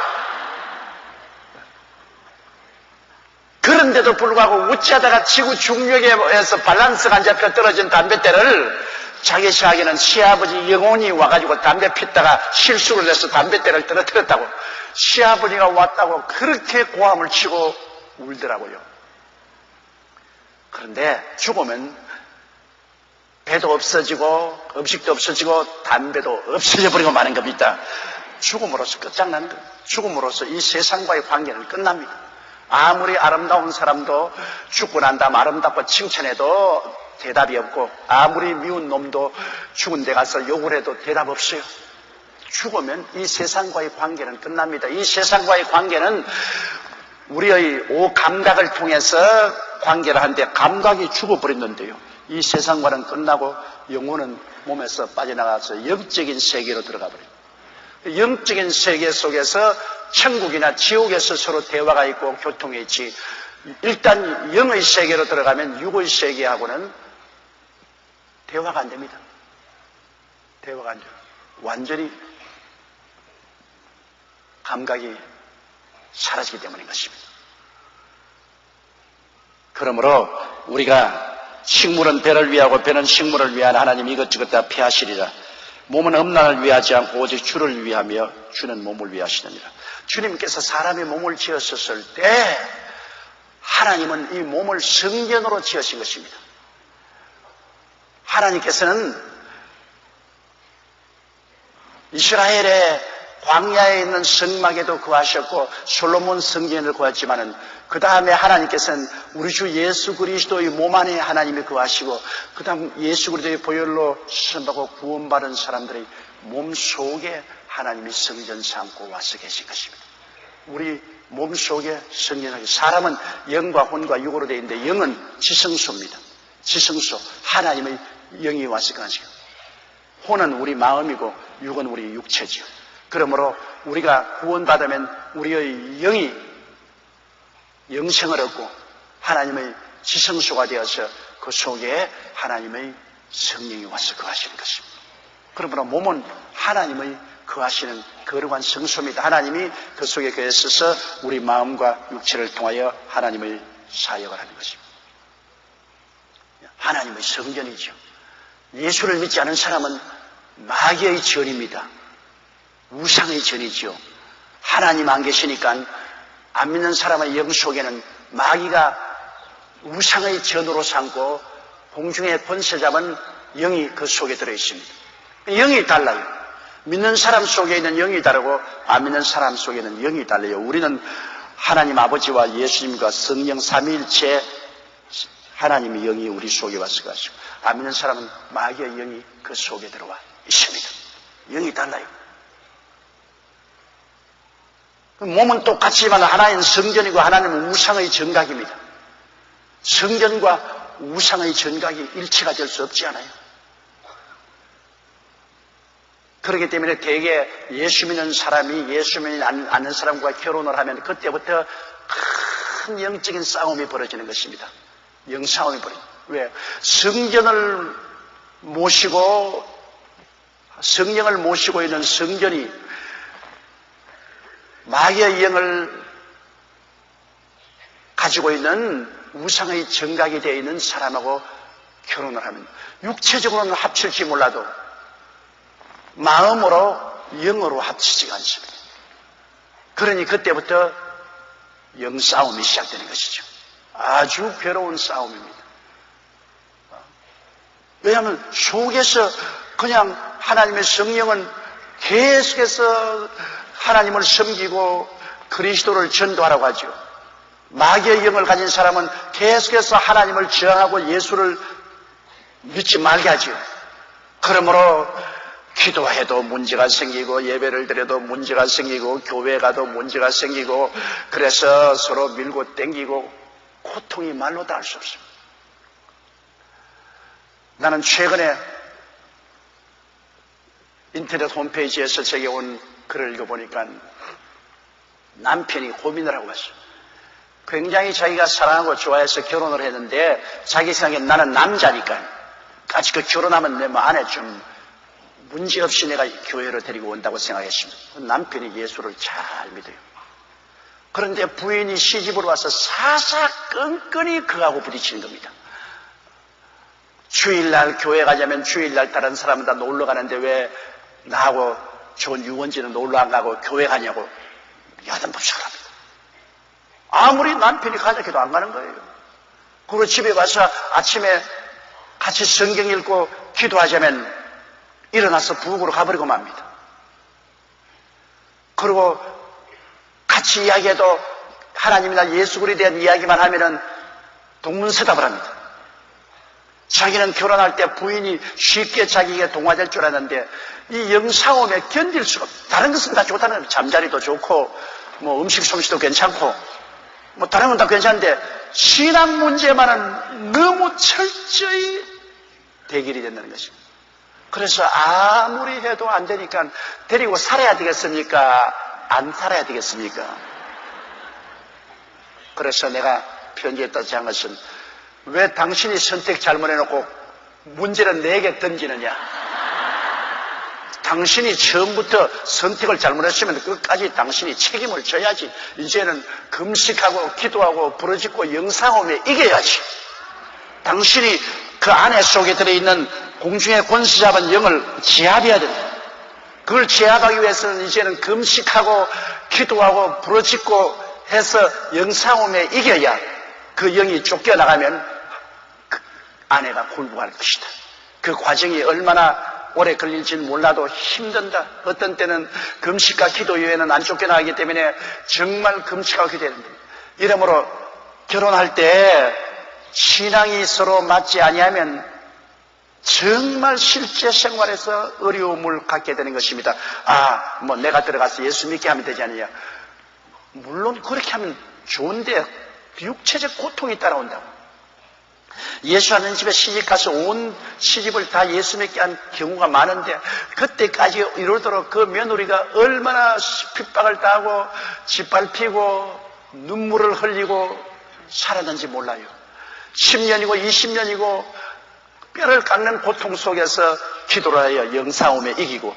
그런데도 불구하고 어찌하다가 지구 중력에서 밸런스가 안 잡혀 떨어진 담뱃대를 자기 생각에는 시아버지 영혼이 와가지고 담배 피다가 실수를 해서 담뱃대를 떨어뜨렸다고, 시아버지가 왔다고 그렇게 고함을 치고 울더라고요. 그런데 죽으면 배도 없어지고 음식도 없어지고 담배도 없어져 버리고 마는 겁니다. 죽음으로써 끝장나는 거예요. 죽음으로써 이 세상과의 관계는 끝납니다. 아무리 아름다운 사람도 죽고 난 다음 아름답고 칭찬해도 대답이 없고, 아무리 미운 놈도 죽은 데 가서 욕을 해도 대답 없어요. 죽으면 이 세상과의 관계는 끝납니다. 이 세상과의 관계는 우리의 오감각을 통해서 관계를 하는데 감각이 죽어버렸는데요, 이 세상과는 끝나고 영혼은 몸에서 빠져나가서 영적인 세계로 들어가 버려요. 영적인 세계 속에서 천국이나 지옥에서 서로 대화가 있고 교통이 있지, 일단 영의 세계로 들어가면 육의 세계하고는 대화가 안 됩니다. 대화가 안 돼요. 완전히 감각이 사라지기 때문인 것입니다. 그러므로 우리가 식물은 배를 위하고 배는 식물을 위한 하나님 이것저것 다 피하시리라. 몸은 음란을 위하지 않고 오직 주를 위하며 주는 몸을 위하시느니라. 주님께서 사람의 몸을 지었을 때 하나님은 이 몸을 성전으로 지으신 것입니다. 하나님께서는 이스라엘의 광야에 있는 성막에도 거하셨고 솔로몬 성전을 거했지만은 그 다음에 하나님께서는 우리 주 예수 그리스도의 몸 안에 하나님이 거하시고, 그 다음 예수 그리스도의 보혈로 수선받고 구원받은 사람들의 몸 속에 하나님이 성전 삼고 와서 계신 것입니다. 우리 몸 속에 성전하게, 사람은 영과 혼과 육으로 되어 있는데 영은 지성소입니다. 지성소, 하나님의 영이 와서 가시고, 혼은 우리 마음이고 육은 우리 육체지요. 그러므로 우리가 구원받으면 우리의 영이 영생을 얻고 하나님의 지성소가 되어서 그 속에 하나님의 성령이 와서 거하시는 것입니다. 그러므로 몸은 하나님의 거하시는 거룩한 성소입니다. 하나님이 그 속에 거하셔서 우리 마음과 육체를 통하여 하나님의 사역을 하는 것입니다. 하나님의 성전이죠. 예수를 믿지 않은 사람은 마귀의 전입니다. 우상의 전이죠. 하나님 안 계시니까 안 믿는 사람의 영 속에는 마귀가 우상의 전으로 삼고 공중의 권세 잡은 영이 그 속에 들어있습니다. 영이 달라요. 믿는 사람 속에 있는 영이 다르고 안 믿는 사람 속에는 영이 달라요. 우리는 하나님 아버지와 예수님과 성령 삼위일체 하나님의 영이 우리 속에 와서 가시고, 안 믿는 사람은 마귀의 영이 그 속에 들어와 있습니다. 영이 달라요. 몸은 똑같지만 하나는 성전이고 하나님은 우상의 정각입니다. 성전과 우상의 정각이 일치가 될 수 없지 않아요? 그렇기 때문에 대개 예수 믿는 사람이 예수 믿지 않는 사람과 결혼을 하면 그때부터 큰 영적인 싸움이 벌어지는 것입니다. 영싸움이 벌어져요. 왜? 성전을 모시고 성령을 모시고 있는 성전이 마귀의 영을 가지고 있는 우상의 정각이 되어 있는 사람하고 결혼을 하면 육체적으로는 합칠지 몰라도 마음으로 영으로 합치지가 않습니다. 그러니 그때부터 영싸움이 시작되는 것이죠. 아주 괴로운 싸움입니다. 왜냐하면 속에서 그냥 하나님의 성령은 계속해서 하나님을 섬기고 그리스도를 전도하라고 하죠. 마귀의 영을 가진 사람은 계속해서 하나님을 저항하고 예수를 믿지 말게 하죠. 그러므로 기도해도 문제가 생기고 예배를 드려도 문제가 생기고 교회 가도 문제가 생기고 그래서 서로 밀고 땡기고 고통이 말로 다 할 수 없습니다. 나는 최근에 인터넷 홈페이지에서 제게 온 글을 읽어보니까 남편이 고민을 하고 왔어요. 굉장히 자기가 사랑하고 좋아해서 결혼을 했는데 자기 생각에 나는 남자니까 아직 그 결혼하면 내 안에 좀 문제없이 내가 교회를 데리고 온다고 생각했습니다. 남편이 예수를 잘 믿어요. 그런데 부인이 시집으로 와서 사사건건이 그하고 부딪히는 겁니다. 주일날 교회 가자면 주일날 다른 사람은 다 놀러 가는데 왜 나하고 좋은 유원지는 놀러 안 가고 교회 가냐고 야단법석을 합니다. 아무리 남편이 가자 해도 안 가는 거예요. 그리고 집에 와서 아침에 같이 성경 읽고 기도하자면 일어나서 부엌으로 가버리고 맙니다. 그리고 같이 이야기해도 하나님이나 예수 그리스도에 대한 이야기만 하면은 동문서답을 합니다. 자기는 결혼할 때 부인이 쉽게 자기에게 동화될 줄 알았는데 이 영상홈에 견딜 수가 없어요. 다른 것은 다 좋다는 거예요. 잠자리도 좋고 뭐 음식 솜씨도 괜찮고 뭐 다른 건 다 괜찮은데 신앙 문제만은 너무 철저히 대결이 된다는 것입니다. 그래서 아무리 해도 안 되니까 데리고 살아야 되겠습니까? 안 살아야 되겠습니까? 그래서 내가 편지에 따지한 것은 왜 당신이 선택 잘못해놓고 문제를 내게 던지느냐? 당신이 처음부터 선택을 잘못했으면 끝까지 당신이 책임을 져야지. 이제는 금식하고 기도하고 부르짖고 영상오며 이겨야지. 당신이 그 안에 속에 들어있는 공중의 권세 잡은 영을 제압해야 된다. 그걸 제압하기 위해서는 이제는 금식하고 기도하고 부르짖고 해서 영상오며 이겨야 그 영이 쫓겨나가면 그 아내가 굴복할 것이다. 그 과정이 얼마나 오래 걸릴지는 몰라도 힘든다. 어떤 때는 금식과 기도 이외에는 안 쫓겨나가기 때문에 정말 금식하고 기도해야 된다. 이러므로 결혼할 때 신앙이 서로 맞지 아니하면 정말 실제 생활에서 어려움을 갖게 되는 것입니다. 뭐 내가 들어가서 예수 믿게 하면 되지 않느냐. 물론 그렇게 하면 좋은데 육체적 고통이 따라온다고. 예수 하는 집에 시집가서 온 시집을 다 예수 믿게 한 경우가 많은데 그때까지 이르도록 그 며느리가 얼마나 핍박을 당하고 짓밟히고 눈물을 흘리고 살았는지 몰라요. 10년이고 20년이고 뼈를 깎는 고통 속에서 기도를 하여 영상오며 이기고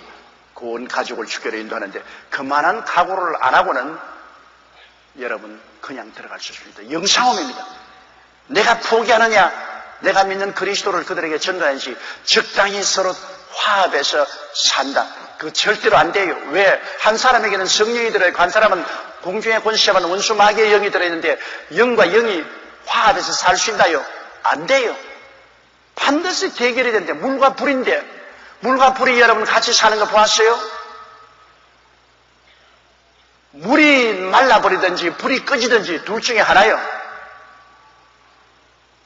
그 온 가족을 주교로 인도하는데 그만한 각오를 안 하고는 여러분 그냥 들어갈 수 있습니다. 영상오입니다. 내가 포기하느냐, 내가 믿는 그리스도를 그들에게 전가하는지 적당히 서로 화합해서 산다. 그거 절대로 안 돼요. 왜? 한 사람에게는 성령이 들어있고 한 사람은 공중의 권세자만 원수 마귀의 영이 들어있는데 영과 영이 화합해서 살 수 있나요? 안 돼요. 반드시 대결이 되는데 물과 불인데 물과 불이 여러분 같이 사는 거 보았어요? 물이 말라버리든지 불이 꺼지든지 둘 중에 하나요.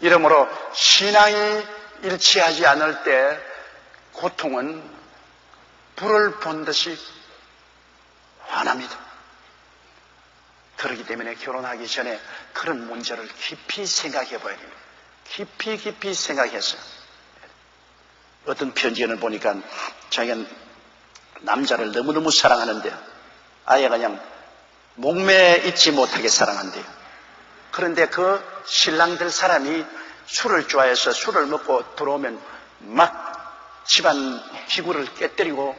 이러므로 신앙이 일치하지 않을 때 고통은 불을 본 듯이 환합니다. 그렇기 때문에 결혼하기 전에 그런 문제를 깊이 생각해 봐야 됩니다. 깊이 생각해서. 어떤 편지를 보니까 자기가 남자를 너무너무 사랑하는데 아예 그냥 목매에 있지 못하게 사랑한대요. 그런데 그 신랑 될 사람이 술을 좋아해서 술을 먹고 들어오면 막 집안 기구를 깨뜨리고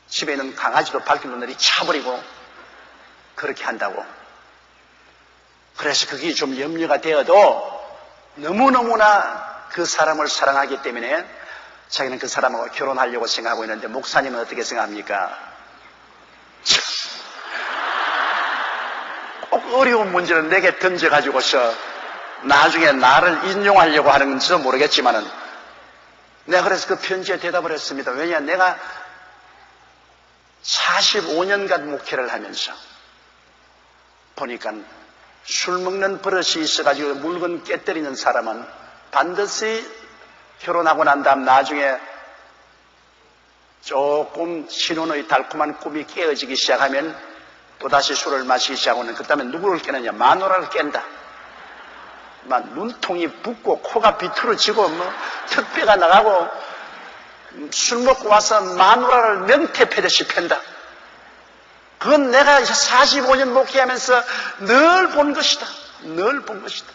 집에 있는 강아지도 발길로 내리쳐버리고 그렇게 한다고. 그래서 그게 좀 염려가 되어도 너무너무나 그 사람을 사랑하기 때문에 자기는 그 사람하고 결혼하려고 생각하고 있는데 목사님은 어떻게 생각합니까? 꼭 어려운 문제를 내게 던져가지고서 나중에 나를 인용하려고 하는 건지도 모르겠지만은 내가 그래서 그 편지에 대답을 했습니다. 왜냐, 내가 45년간 목회를 하면서 보니까 술 먹는 버릇이 있어가지고 물건 깨뜨리는 사람은 반드시 결혼하고 난 다음 나중에 조금 신혼의 달콤한 꿈이 깨어지기 시작하면 또다시 술을 마시기 시작하면 그 다음에 누구를 깨느냐? 마누라를 깬다. 막 눈통이 붓고 코가 비틀어지고 턱뼈가 나가고 술 먹고 와서 마누라를 명태 패듯이 팬다. 그건 내가 45년 목회하면서 늘 본 것이다. 늘 본 것이다.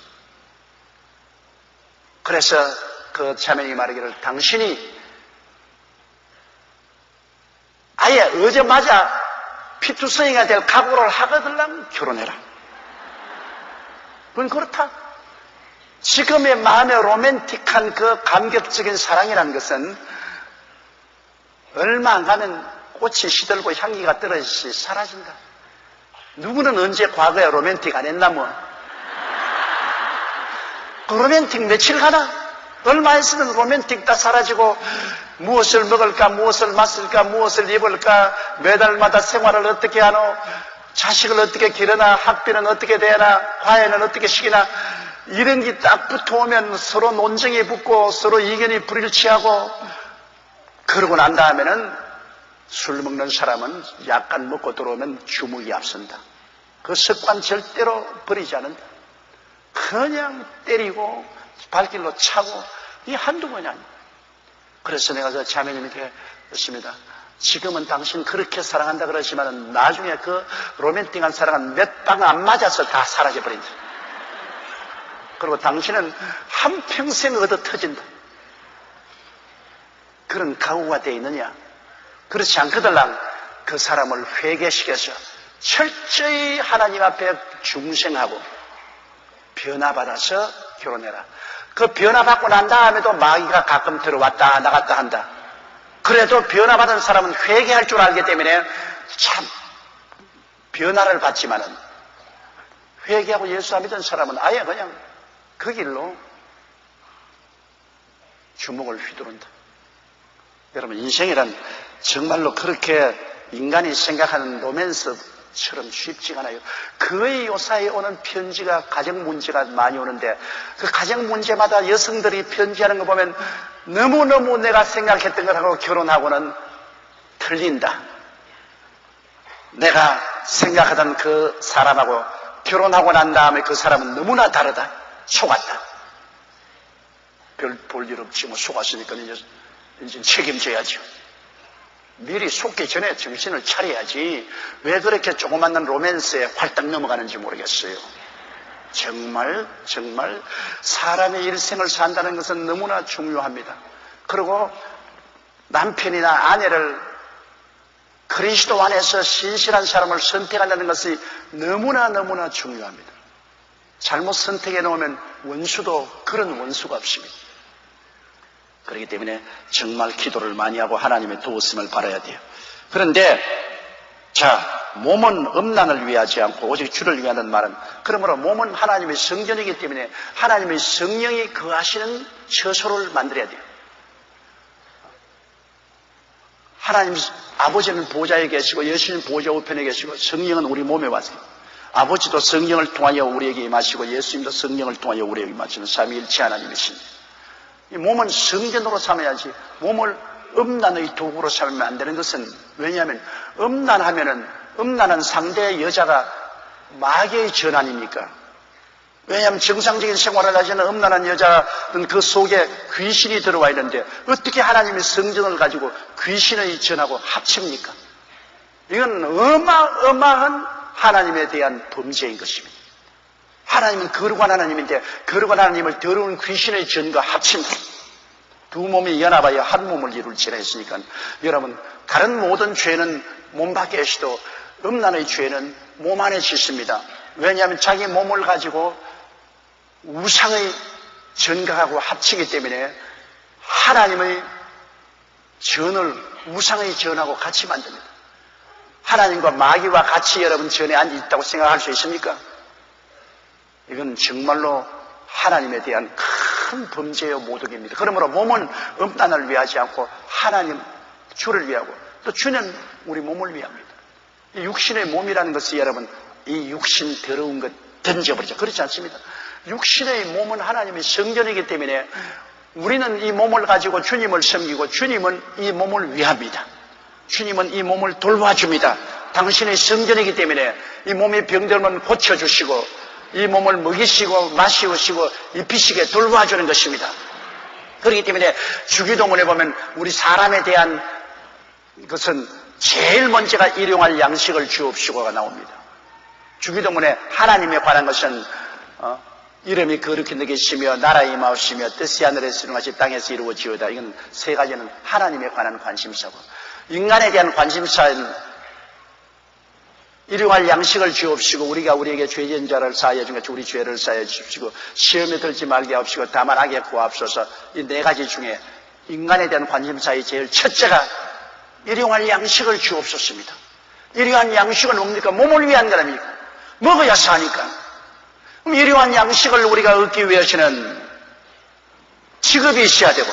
그래서 그 자매님이 말하기를 당신이 아예 어제마자 피투성이가 될 각오를 하거들라면 결혼해라. 그건 그렇다. 지금의 마음의 로맨틱한 그 감격적인 사랑이라는 것은 얼마 안 가면 꽃이 시들고 향기가 떨어지시 사라진다. 누구는 언제 과거에 로맨틱 안 했나 뭐. 그 로맨틱 며칠 가나? 얼마 있으면 로맨틱 다 사라지고 무엇을 먹을까, 무엇을 마실까, 무엇을 입을까, 매달마다 생활을 어떻게 하노, 자식을 어떻게 기르나, 학비는 어떻게 되나, 과외는 어떻게 시키나, 이런 게 딱 붙어오면 서로 논쟁이 붙고 서로 이견이 불일치하고 그러고 난 다음에는 술 먹는 사람은 약간 먹고 들어오면 주먹이 앞선다. 그 습관 절대로 버리지 않는다. 그냥 때리고 발길로 차고 이 한두 번이 아니에요. 그래서 내가 그 자매님한테 했습니다. 지금은 당신 그렇게 사랑한다 그러지만 나중에 그 로맨틱한 사랑은 몇 방 안 맞아서 다 사라져버린다. 그리고 당신은 한평생 얻어 터진다. 그런 각오가 되어 있느냐? 그렇지 않거들랑 그 사람을 회개시켜서 철저히 하나님 앞에 중생하고 변화받아서 결혼해라. 그 변화받고 난 다음에도 마귀가 가끔 들어왔다 나갔다 한다. 그래도 변화받은 사람은 회개할 줄 알기 때문에 참 변화를 받지만은 회개하고 예수 안 믿은 사람은 아예 그냥 그 길로 주먹을 휘두른다. 여러분, 인생이란 정말로 그렇게 인간이 생각하는 로맨스처럼 쉽지가 않아요. 거의 요사이 오는 편지가 가정 문제가 많이 오는데 그 가정 문제마다 여성들이 편지하는 거 보면 너무너무 내가 생각했던 것하고 결혼하고는 틀린다. 내가 생각하던 그 사람하고 결혼하고 난 다음에 그 사람은 너무나 다르다. 속았다. 별 볼 일 없지 뭐 속았으니까 이제 책임져야죠. 미리 속기 전에 정신을 차려야지. 왜 그렇게 조그마한 로맨스에 활딱 넘어가는지 모르겠어요. 정말 사람의 일생을 산다는 것은 너무나 중요합니다. 그리고 남편이나 아내를 그리스도 안에서 신실한 사람을 선택한다는 것이 너무나 중요합니다. 잘못 선택해 놓으면 원수도 그런 원수가 없습니다. 그렇기 때문에 정말 기도를 많이 하고 하나님의 도우심을 바라야 돼요. 그런데 몸은 음란을 위하지 않고 오직 주를 위하는 말은, 그러므로 몸은 하나님의 성전이기 때문에 하나님의 성령이 거하시는 처소를 만들어야 돼요. 하나님 아버지는 보좌에 계시고 예수님 보좌 우편에 계시고 성령은 우리 몸에 와서 아버지도 성령을 통하여 우리에게 임하시고 예수님도 성령을 통하여 우리에게 임하시는 삼위일체 하나님이십니다. 이 몸은 성전으로 삼아야지 몸을 음란의 도구로 삼으면 안 되는 것은, 왜냐하면 음란한 상대의 여자가 마귀의 전 아닙니까? 왜냐하면 정상적인 생활을 하시는 음란한 여자는 그 속에 귀신이 들어와 있는데 어떻게 하나님의 성전을 가지고 귀신의 전하고 합칩니까? 이건 어마어마한 하나님에 대한 범죄인 것입니다. 하나님은 거룩한 하나님인데 거룩한 하나님을 더러운 귀신의 전과 합칩니다. 두 몸이 연합하여 한 몸을 이룰지라 했으니까, 여러분, 다른 모든 죄는 몸 밖에 있어도 음란의 죄는 몸 안에 짓습니다. 왜냐하면 자기 몸을 가지고 우상의 전각하고 합치기 때문에 하나님의 전을 우상의 전하고 같이 만듭니다. 하나님과 마귀와 같이 여러분 전에 앉아 있다고 생각할 수 있습니까? 이건 정말로 하나님에 대한 큰 범죄요 모독입니다. 그러므로 몸은 음란을 위하지 않고 하나님, 주를 위하고 또 주는 우리 몸을 위합니다. 이 육신의 몸이라는 것이 여러분, 이 육신 더러운 것 던져버리죠. 그렇지 않습니다. 육신의 몸은 하나님의 성전이기 때문에 우리는 이 몸을 가지고 주님을 섬기고 주님은 이 몸을 위합니다. 주님은 이 몸을 돌봐줍니다. 당신의 성전이기 때문에 이 몸이 병들면 고쳐주시고 이 몸을 먹이시고 마시고 입히시게 돌봐주는 것입니다. 그렇기 때문에 주기도문에 보면 우리 사람에 대한 것은 제일 먼저가 일용할 양식을 주옵시고가 나옵니다. 주기도문에 하나님에 관한 것은 이름이 거룩히 여기시며 나라에 임하시며 뜻이 하늘에서 이루어지듯이 땅에서 이루어지어다. 이건 세 가지는 하나님에 관한 관심사고, 인간에 대한 관심사는 일용할 양식을 주옵시고 우리가 우리에게 죄진 자를 사하여 준 같이 우리 죄를 사하여 주십시고 시험에 들지 말게 하옵시고 다만 악에 구하옵소서. 이 네 가지 중에 인간에 대한 관심사의 제일 첫째가 일용할 양식을 주옵소서입니다. 일용할 양식은 뭡니까? 몸을 위한 거랍니까? 먹어야 사니까. 그럼 일용할 양식을 우리가 얻기 위해서는 직업이 있어야 되고,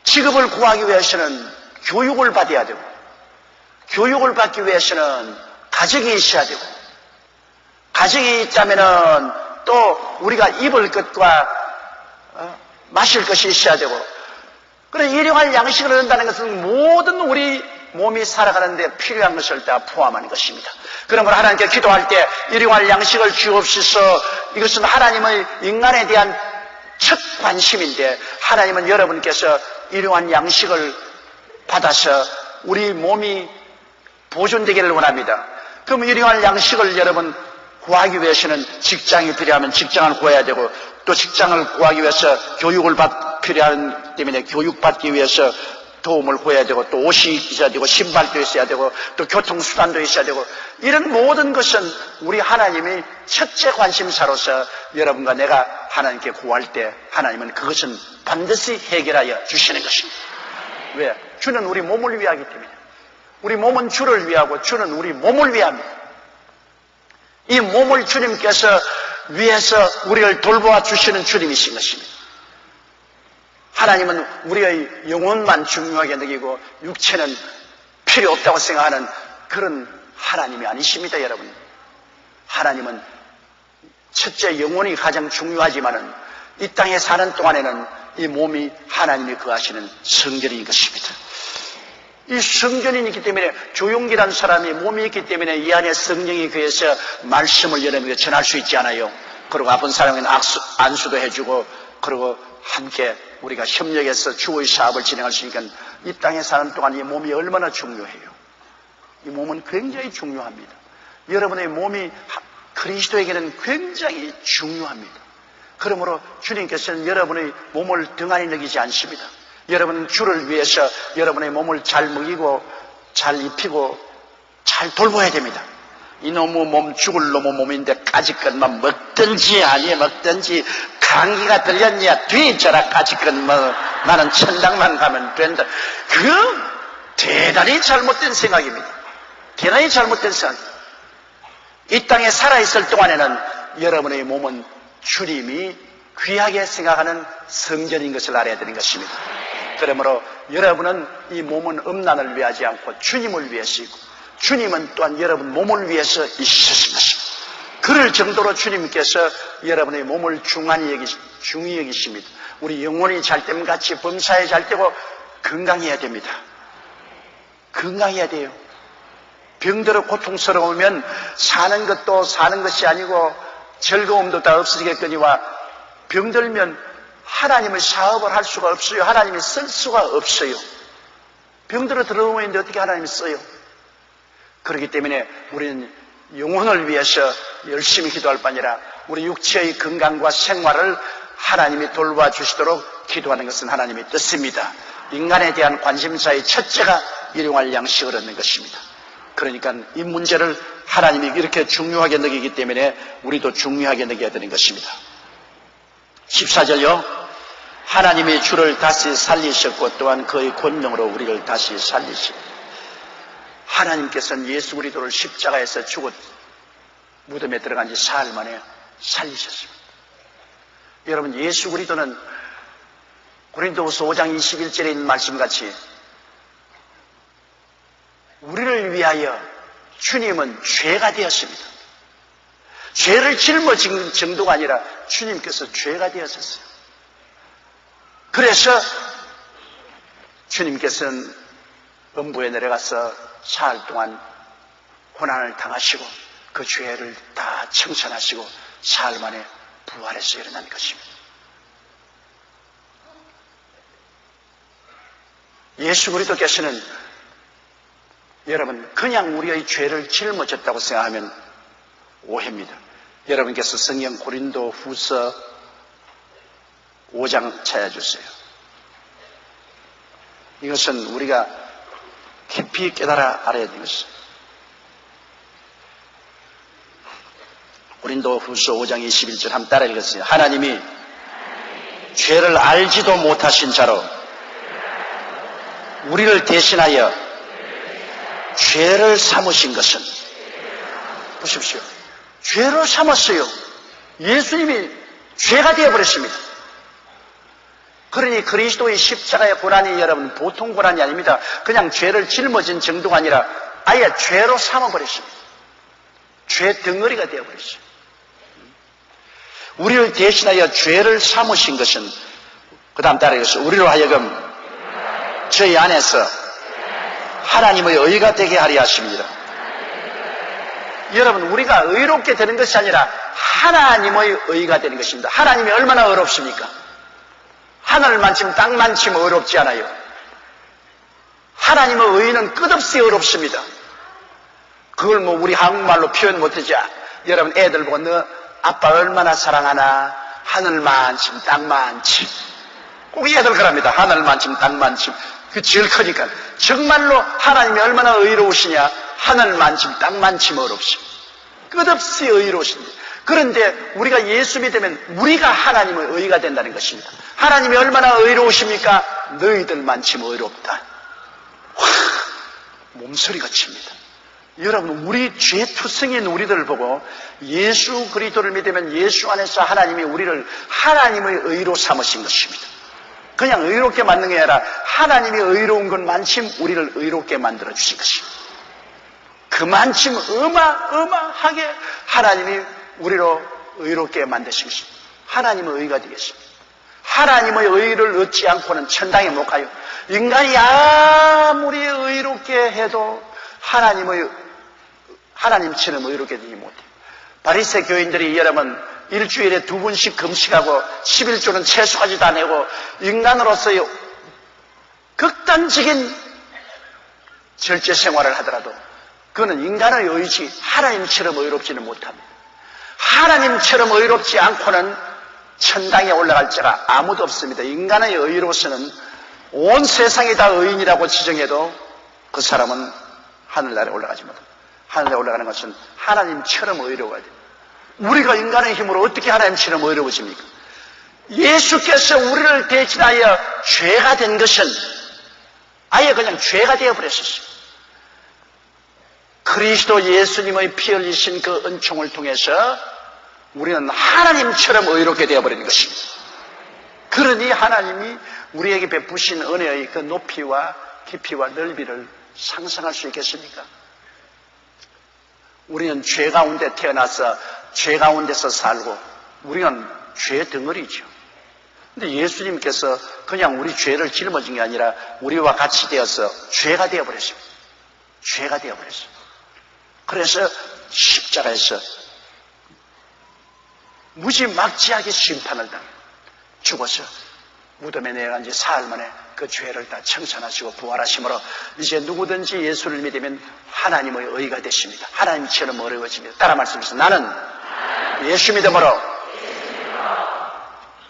직업을 구하기 위해서는 교육을 받아야 되고, 교육을 받기 위해서는 가정이 있어야 되고, 가정이 있다면은 또 우리가 입을 것과 마실 것이 있어야 되고, 그래 일용할 양식을 얻는다는 것은 모든 우리 몸이 살아가는 데 필요한 것을 다 포함하는 것입니다. 그러므로 하나님께 기도할 때 일용할 양식을 주옵소서, 이것은 하나님의 인간에 대한 첫 관심인데 하나님은 여러분께서 일용할 양식을 받아서 우리 몸이 보존되기를 원합니다. 그럼 일용할 양식을 여러분 구하기 위해서는 직장이 필요하면 직장을 구해야 되고, 또 직장을 구하기 위해서 교육을 필요한 때문에 교육받기 위해서 도움을 구해야 되고, 또 옷이 있어야 되고 신발도 있어야 되고 또 교통수단도 있어야 되고, 이런 모든 것은 우리 하나님이 첫째 관심사로서 여러분과 내가 하나님께 구할 때 하나님은 그것은 반드시 해결하여 주시는 것입니다. 왜? 주는 우리 몸을 위하기 때문에. 우리 몸은 주를 위하고 주는 우리 몸을 위합니다. 이 몸을 주님께서 위해서 우리를 돌보아 주시는 주님이신 것입니다. 하나님은 우리의 영혼만 중요하게 여기고 육체는 필요 없다고 생각하는 그런 하나님이 아니십니다, 여러분. 하나님은 첫째 영혼이 가장 중요하지만은 이 땅에 사는 동안에는 이 몸이 하나님이 거하시는 성전인 것입니다. 이 성전이 있기 때문에 조용기란 사람이 몸이 있기 때문에 이 안에 성령이 거해서 말씀을 여러분에게 전할 수 있지 않아요? 그리고 아픈 사람에게는 안수도 해주고, 그리고 함께 우리가 협력해서 주의 사업을 진행할 수 있으니까 이 땅에 사는 동안 이 몸이 얼마나 중요해요. 이 몸은 굉장히 중요합니다. 여러분의 몸이 그리스도에게는 굉장히 중요합니다. 그러므로 주님께서는 여러분의 몸을 등한히 여기지 않습니다. 여러분 주를 위해서 여러분의 몸을 잘 먹이고 잘 입히고 잘 돌봐야 됩니다. 이놈의 몸 죽을 놈의 몸인데 까짓것만 먹든지 아니 먹든지 감기가 들렸냐 뒤져라 까짓것 뭐 나는 천당만 가면 된다. 그 대단히 잘못된 생각입니다. 대단히 잘못된 생각. 이 땅에 살아있을 동안에는 여러분의 몸은 주님이 귀하게 생각하는 성전인 것을 알아야 되는 것입니다. 그러므로 여러분은 이 몸은 음란을 위하지 않고 주님을 위해 쓰고 주님은 또한 여러분 몸을 위해서 있으신 것입니다. 그럴 정도로 주님께서 여러분의 몸을 중히 여기십니다. 우리 영혼이 잘 되면 같이 범사에 잘 되고 건강해야 됩니다. 건강해야 돼요. 병들어 고통스러우면 사는 것도 사는 것이 아니고 즐거움도 다 없어지겠거니와 병들면 하나님의 사업을 할 수가 없어요. 하나님이 쓸 수가 없어요. 병들어 들어오면 있는데 어떻게 하나님이 써요? 그렇기 때문에 우리는 영혼을 위해서 열심히 기도할 바니라 우리 육체의 건강과 생활을 하나님이 돌봐주시도록 기도하는 것은 하나님의 뜻입니다. 인간에 대한 관심사의 첫째가 일용할 양식을 얻는 것입니다. 그러니까 이 문제를 하나님이 이렇게 중요하게 느끼기 때문에 우리도 중요하게 느껴야 되는 것입니다. 14절요. 하나님이 주를 다시 살리셨고 또한 그의 권능으로 우리를 다시 살리십니다. 하나님께서는 예수 그리스도를 십자가에서 죽어 무덤에 들어간 지 사흘 만에 살리셨습니다. 여러분, 예수 그리스도는 고린도후서 5장 21절에 있는 말씀같이 우리를 위하여 주님은 죄가 되었습니다. 죄를 짊어진 정도가 아니라 주님께서 죄가 되었었어요. 그래서 주님께서는 음부에 내려가서 사흘 동안 고난을 당하시고 그 죄를 다 청산하시고 사흘 만에 부활해서 일어난 것입니다. 예수 그리스도께서는 여러분 그냥 우리의 죄를 짊어졌다고 생각하면 오해입니다. 여러분께서 성경 고린도 후서 5장 찾아주세요. 이것은 우리가 깊이 깨달아 알아야 되는 것입니다. 고린도 후서 5장 21절 한번 따라 읽었어요. 하나님이 죄를 알지도 못하신 자로 우리를 대신하여 죄를 삼으신 것은 보십시오. 죄를 삼았어요. 예수님이 죄가 되어버렸습니다. 그러니 그리스도의 십자가의 고난이 여러분 보통 고난이 아닙니다. 그냥 죄를 짊어진 정도가 아니라 아예 죄로 삼아버렸습니다. 죄 덩어리가 되어버렸어요. 우리를 대신하여 죄를 삼으신 것은 그 다음 따라해서 우리로 하여금 저희 안에서 하나님의 의가 되게 하려 하십니다. 여러분 우리가 의롭게 되는 것이 아니라 하나님의 의가 되는 것입니다. 하나님이 얼마나 의롭습니까? 하늘만큼 땅만큼 의롭지 않아요. 하나님의 의는 끝없이 의롭습니다. 그걸 뭐 우리 한국말로 표현 못하지. 여러분 애들 보고 너 아빠 얼마나 사랑하나 하늘만큼 땅만큼 꼭 애들 그럽니다. 하늘만큼 땅만큼 그 제일 크니까 정말로 하나님이 얼마나 의로우시냐 하늘만큼 땅만큼 의롭습니다. 끝없이 의로우십니다. 그런데 우리가 예수 믿으면 우리가 하나님의 의가 된다는 것입니다. 하나님이 얼마나 의로우십니까? 너희들만큼 의롭다. 와, 몸소리가 칩니다. 여러분 우리 죄투성인 우리들을 보고 예수 그리스도를 믿으면 예수 안에서 하나님이 우리를 하나님의 의로 삼으신 것입니다. 그냥 의롭게 만든 게 아니라 하나님이 의로운 것만큼 우리를 의롭게 만들어 주신 것입니다. 그만큼 어마어마하게 하나님이 우리로 의롭게 만드신 것입니다. 하나님의 의가 되겠습니다. 하나님의 의를 얻지 않고는 천당에 못 가요. 인간이 아무리 의롭게 해도 하나님처럼 의롭게 되지 못해요. 바리새 교인들이 여러분 일주일에 2번씩 금식하고 11조는 채소까지도 안 내고 인간으로서의 극단적인 절제 생활을 하더라도 그거는 인간의 의지 하나님처럼 의롭지는 못합니다. 하나님처럼 의롭지 않고는 천당에 올라갈 자가 아무도 없습니다. 인간의 의로서는 온 세상이 다 의인이라고 지정해도 그 사람은 하늘나라에 올라가지 못합니다. 하늘에 올라가는 것은 하나님처럼 의로워야 됩니다. 우리가 인간의 힘으로 어떻게 하나님처럼 의로워집니까? 예수께서 우리를 대신하여 죄가 된 것은 아예 그냥 죄가 되어버렸었어요. 그리스도 예수님의 피 흘리신 그 은총을 통해서 우리는 하나님처럼 의롭게 되어버리는 것입니다. 그러니 하나님이 우리에게 베푸신 은혜의 그 높이와 깊이와 넓이를 상상할 수 있겠습니까? 우리는 죄 가운데 태어나서 죄 가운데서 살고 우리는 죄 덩어리죠. 근데 예수님께서 그냥 우리 죄를 짊어진 게 아니라 우리와 같이 되어서 죄가 되어버렸습니다. 죄가 되어버렸어요. 그래서 십자가에서 무지막지하게 심판을 당해 죽어서 무덤에 내려간 지 사흘 만에 그 죄를 다 청산하시고 부활하심으로 이제 누구든지 예수를 믿으면 하나님의 의가 되십니다. 하나님처럼 어려워집니다. 따라 말씀하세요. 나는 예수 믿음으로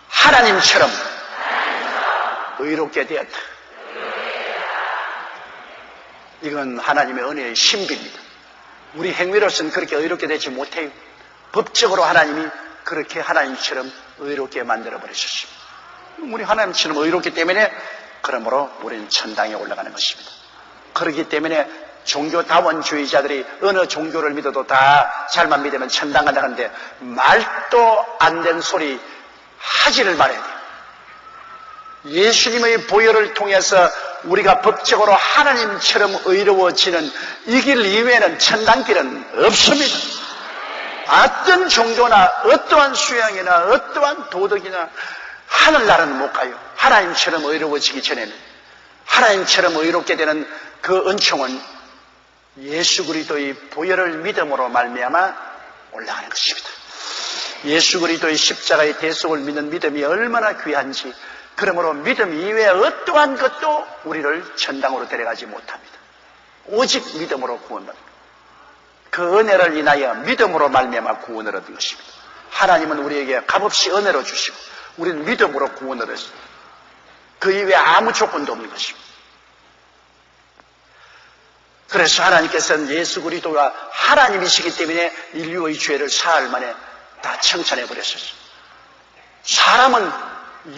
하나님처럼 의롭게 되었다. 이건 하나님의 은혜의 신비입니다. 우리 행위로서는 그렇게 의롭게 되지 못해요. 법적으로 하나님이 그렇게 하나님처럼 의롭게 만들어버리셨습니다. 우리 하나님처럼 의롭기 때문에 그러므로 우리는 천당에 올라가는 것입니다. 그렇기 때문에 종교다원주의자들이 어느 종교를 믿어도 다 잘만 믿으면 천당 간다는데 말도 안 된 소리 하지를 말아야 돼요. 예수님의 보혈을 통해서 우리가 법적으로 하나님처럼 의로워지는 이 길 이외에는 천당길은 없습니다. 어떤 종교나 어떠한 수양이나 어떠한 도덕이나 하늘나라는 못 가요. 하나님처럼 의로워지기 전에는 하나님처럼 의롭게 되는 그 은총은 예수 그리스도의 보혈을 믿음으로 말미암아 올라가는 것입니다. 예수 그리스도의 십자가의 대속을 믿는 믿음이 얼마나 귀한지 그러므로 믿음 이외에 어떠한 것도 우리를 천당으로 데려가지 못합니다. 오직 믿음으로 구원받습니다. 그 은혜를 인하여 믿음으로 말미암아 구원을 얻은 것입니다. 하나님은 우리에게 값없이 은혜로 주시고 우리는 믿음으로 구원을 얻습니다. 그 이외에 아무 조건도 없는 것입니다. 그래서 하나님께서는 예수 그리스도가 하나님이시기 때문에 인류의 죄를 사흘 만에 다 청산해 버렸었어요. 사람은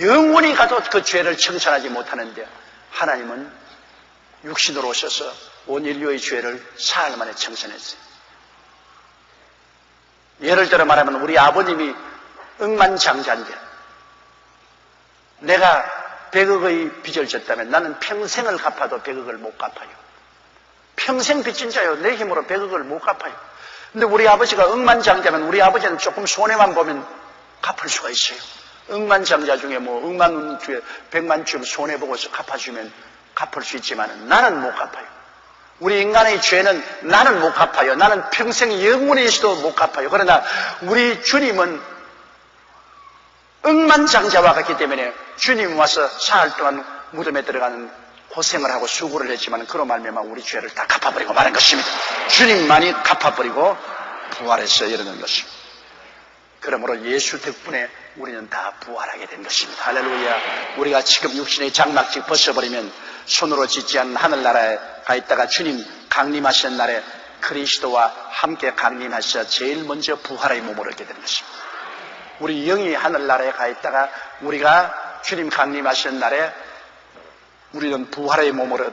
영원히 가도 그 죄를 청산하지 못하는데 하나님은 육신으로 오셔서 온 인류의 죄를 사흘 만에 청산했어요. 예를 들어 말하면 우리 아버님이 억만장자인데 내가 100억의 빚을 졌다면 나는 평생을 갚아도 100억을 못 갚아요. 평생 빚진 자요. 내 힘으로 100억을 못 갚아요. 근데 우리 아버지가 억만장자면 우리 아버지는 조금 손해만 보면 갚을 수가 있어요. 억만장자 중에 뭐 억만 중에 100만쯤 손해보고서 갚아주면 갚을 수 있지만 나는 못 갚아요. 우리 인간의 죄는 나는 못 갚아요. 나는 평생 영원히 있어도 못 갚아요. 그러나 우리 주님은 억만장자와 같기 때문에 주님이 와서 사흘 동안 무덤에 들어가는 고생을 하고 수고를 했지만 그로 말미암아 우리 죄를 다 갚아버리고 마는 것입니다. 주님만이 갚아버리고 부활해서 이르는 것입니다. 그러므로 예수 덕분에 우리는 다 부활하게 된 것입니다. 할렐루야. 우리가 지금 육신의 장막직 벗어버리면 손으로 짓지 않은 하늘나라에 가 있다가 주님 강림하시는 날에 그리스도와 함께 강림하셔 제일 먼저 부활의 몸을 얻게 되는 것입니다. 우리 영이 하늘나라에 가 있다가 우리가 주님 강림하시는 날에 우리는 부활의 몸으로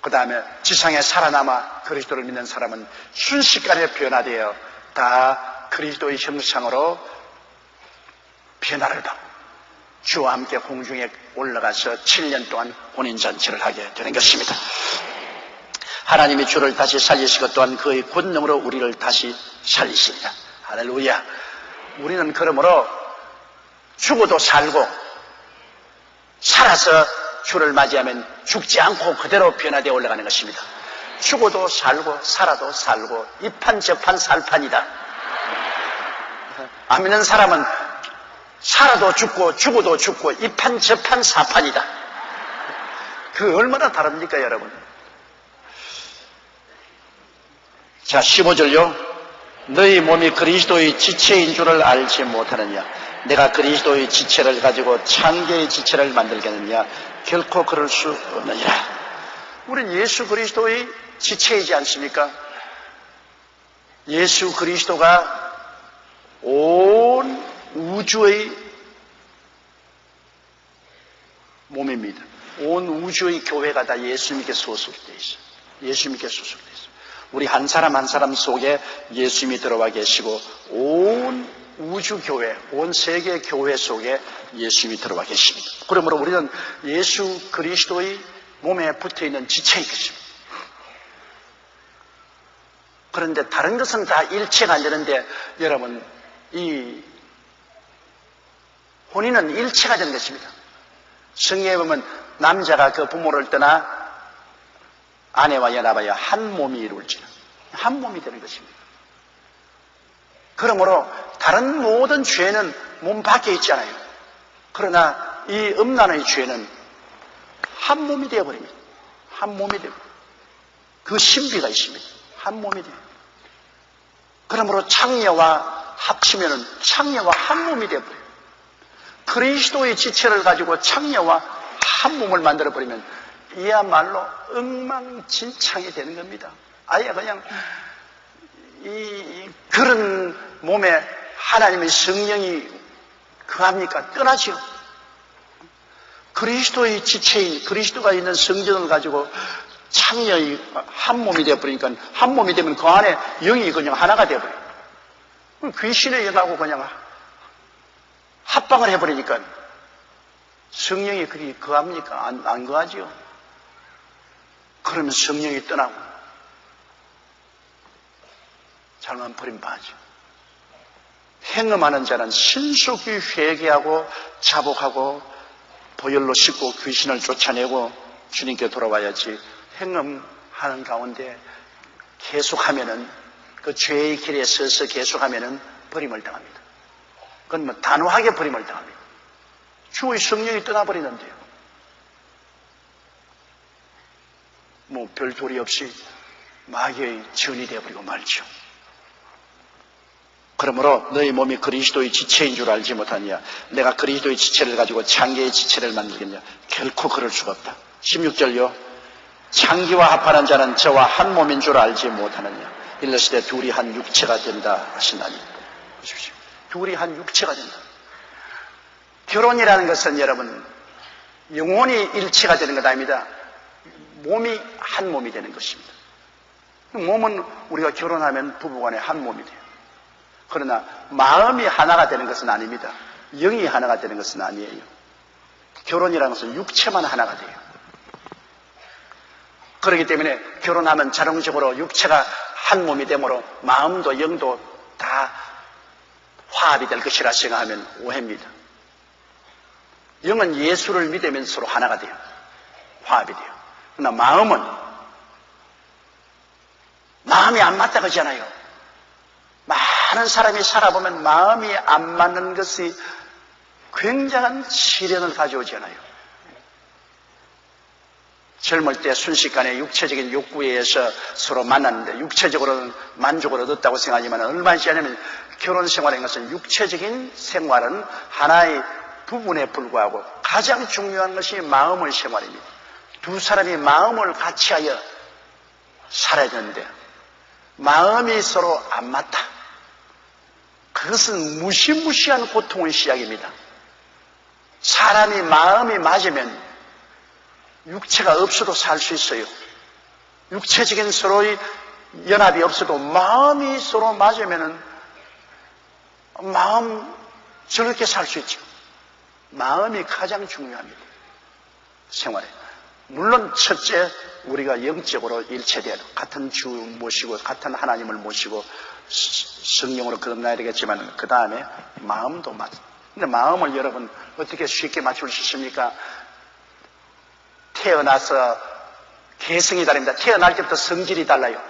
그 다음에 지상에 살아남아 그리스도를 믿는 사람은 순식간에 변화되어 다 그리스도의 형상으로 변화를 받고 주와 함께 공중에 올라가서 7년 동안 혼인잔치를 하게 되는 것입니다. 하나님이 주를 다시 살리시고 또한 그의 권능으로 우리를 다시 살리십니다. 할렐루야. 우리는 그러므로 죽어도 살고 살아서 주를 맞이하면 죽지 않고 그대로 변화되어 올라가는 것입니다. 죽어도 살고 살아도 살고 이판 저판 살판이다. 안 믿는 사람은 살아도 죽고 죽어도 죽고 이판 저판 사판이다. 그 얼마나 다릅니까 여러분? 자 15절요. 너희 몸이 그리스도의 지체인 줄을 알지 못하느냐. 내가 그리스도의 지체를 가지고 창개의 지체를 만들겠느냐. 결코 그럴 수 없느니라. 우린 예수 그리스도의 지체이지 않습니까? 예수 그리스도가 온 우주의 몸입니다. 온 우주의 교회가 다 예수님께 소속되어 있어요. 예수님께 소속되어 있어요. 우리 한 사람 한 사람 속에 예수님이 들어와 계시고 온 우주 교회, 온 세계 교회 속에 예수님이 들어와 계십니다. 그러므로 우리는 예수 그리스도의 몸에 붙어있는 지체인 것입니다. 그런데 다른 것은 다 일체가 안 되는데 여러분, 이 혼인은 일체가 되는 것입니다. 성경에 보면 남자가 그 부모를 떠나 아내와 연합하여 한 몸이 이룰지라. 한 몸이 되는 것입니다. 그러므로 다른 모든 죄는 몸 밖에 있잖아요. 그러나 이 음란의 죄는 한 몸이 되어버립니다. 한 몸이 되고 그 신비가 있습니다. 한 몸이 돼요. 그러므로 창녀와 합치면은 창녀와 한 몸이 되어버려요. 그리스도의 지체를 가지고 창녀와 한 몸을 만들어버리면 이야말로 엉망진창이 되는 겁니다. 아예 그냥 그런 몸에 하나님의 성령이 그합니까? 떠나지요. 그리스도의 지체인 그리스도가 있는 성전을 가지고 창녀의 한 몸이 되어버리니까 한 몸이 되면 그 안에 영이 그냥 하나가 되어버려요. 귀신의 영하고 그냥 합방을 해버리니까 성령이 그게 거합니까? 안 거하지요. 그러면 성령이 떠나고 잘만 버림받죠. 행음하는 자는 신속히 회개하고 자복하고 보혈로 씻고 귀신을 쫓아내고 주님께 돌아와야지, 행음하는 가운데 계속하면은 그 죄의 길에 서서 계속하면은 버림을 당합니다. 그건 뭐 단호하게 버림을 당합니다. 주의 성령이 떠나버리는데요. 뭐 별도리 없이 마귀의 전이 되어버리고 말죠. 그러므로 너희 몸이 그리스도의 지체인 줄 알지 못하느냐? 내가 그리스도의 지체를 가지고 창기의 지체를 만들겠냐? 결코 그럴 수가 없다. 16절요. 창기와 합하는 자는 저와 한 몸인 줄 알지 못하느냐? 일러시되 둘이 한 육체가 된다 하시나니. 보십시오. 둘이 한 육체가 된다. 결혼이라는 것은 여러분 영혼이 일체가 되는 것 아닙니다. 몸이 한 몸이 되는 것입니다. 몸은 우리가 결혼하면 부부간에 한 몸이 돼요. 그러나 마음이 하나가 되는 것은 아닙니다. 영이 하나가 되는 것은 아니에요. 결혼이라는 것은 육체만 하나가 돼요. 그렇기 때문에 결혼하면 자동적으로 육체가 한 몸이 되므로 마음도 영도 다 화합이 될 것이라 생각하면 오해입니다. 영은 예수를 믿으면 서로 하나가 돼요. 화합이 돼요. 그러나 마음이 안 맞다 그러잖아요. 많은 사람이 살아보면 마음이 안 맞는 것이 굉장한 시련을 가져오잖아요. 젊을 때 순식간에 육체적인 욕구에 의해서 서로 만났는데 육체적으로는 만족을 얻었다고 생각하지만 얼마 지나면 결혼 생활인 것은 육체적인 생활은 하나의 부분에 불과하고 가장 중요한 것이 마음의 생활입니다. 두 사람이 마음을 같이 하여 살아야 되는데 마음이 서로 안 맞다. 그것은 무시무시한 고통의 시작입니다. 사람이 마음이 맞으면 육체가 없어도 살 수 있어요. 육체적인 서로의 연합이 없어도 마음이 서로 맞으면은 마음 저렇게 살 수 있죠. 마음이 가장 중요합니다. 생활에. 물론 첫째 우리가 영적으로 일체되어 같은 주 모시고 같은 하나님을 모시고 성령으로 거듭나야 되겠지만 그 다음에 마음도 맞아. 근데 마음을 여러분 어떻게 쉽게 맞출 수 있습니까? 태어나서 개성이 다릅니다. 태어날 때부터 성질이 달라요.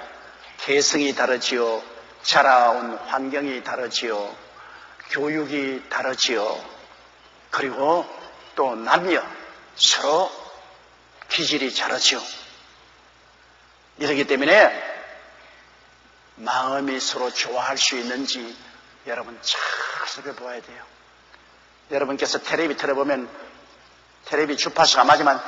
개성이 다르지요. 자라온 환경이 다르지요. 교육이 다르지요. 그리고 또 남녀 서로 기질이 다르지요. 이러기 때문에 마음이 서로 좋아할 수 있는지 여러분 잘 살펴봐야 돼요. 여러분께서 텔레비 틀어보면 텔레비 주파수가 맞으면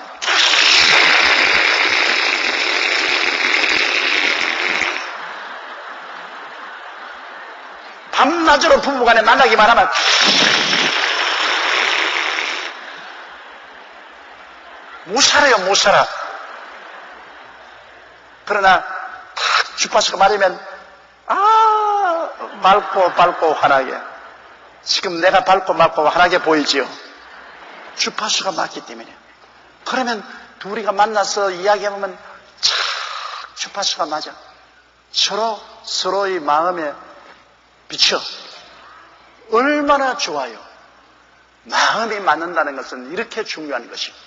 밤낮으로 부부간에 만나기만 하면 못 살아요. 못 살아. 그러나 탁 주파수가 맞으면 맑고 환하게. 지금 내가 밝고 맑고 환하게 보이지요. 주파수가 맞기 때문에. 그러면 둘이가 만나서 이야기하면 착 주파수가 맞아. 서로의 마음에 비춰. 얼마나 좋아요. 마음이 맞는다는 것은 이렇게 중요한 것입니다.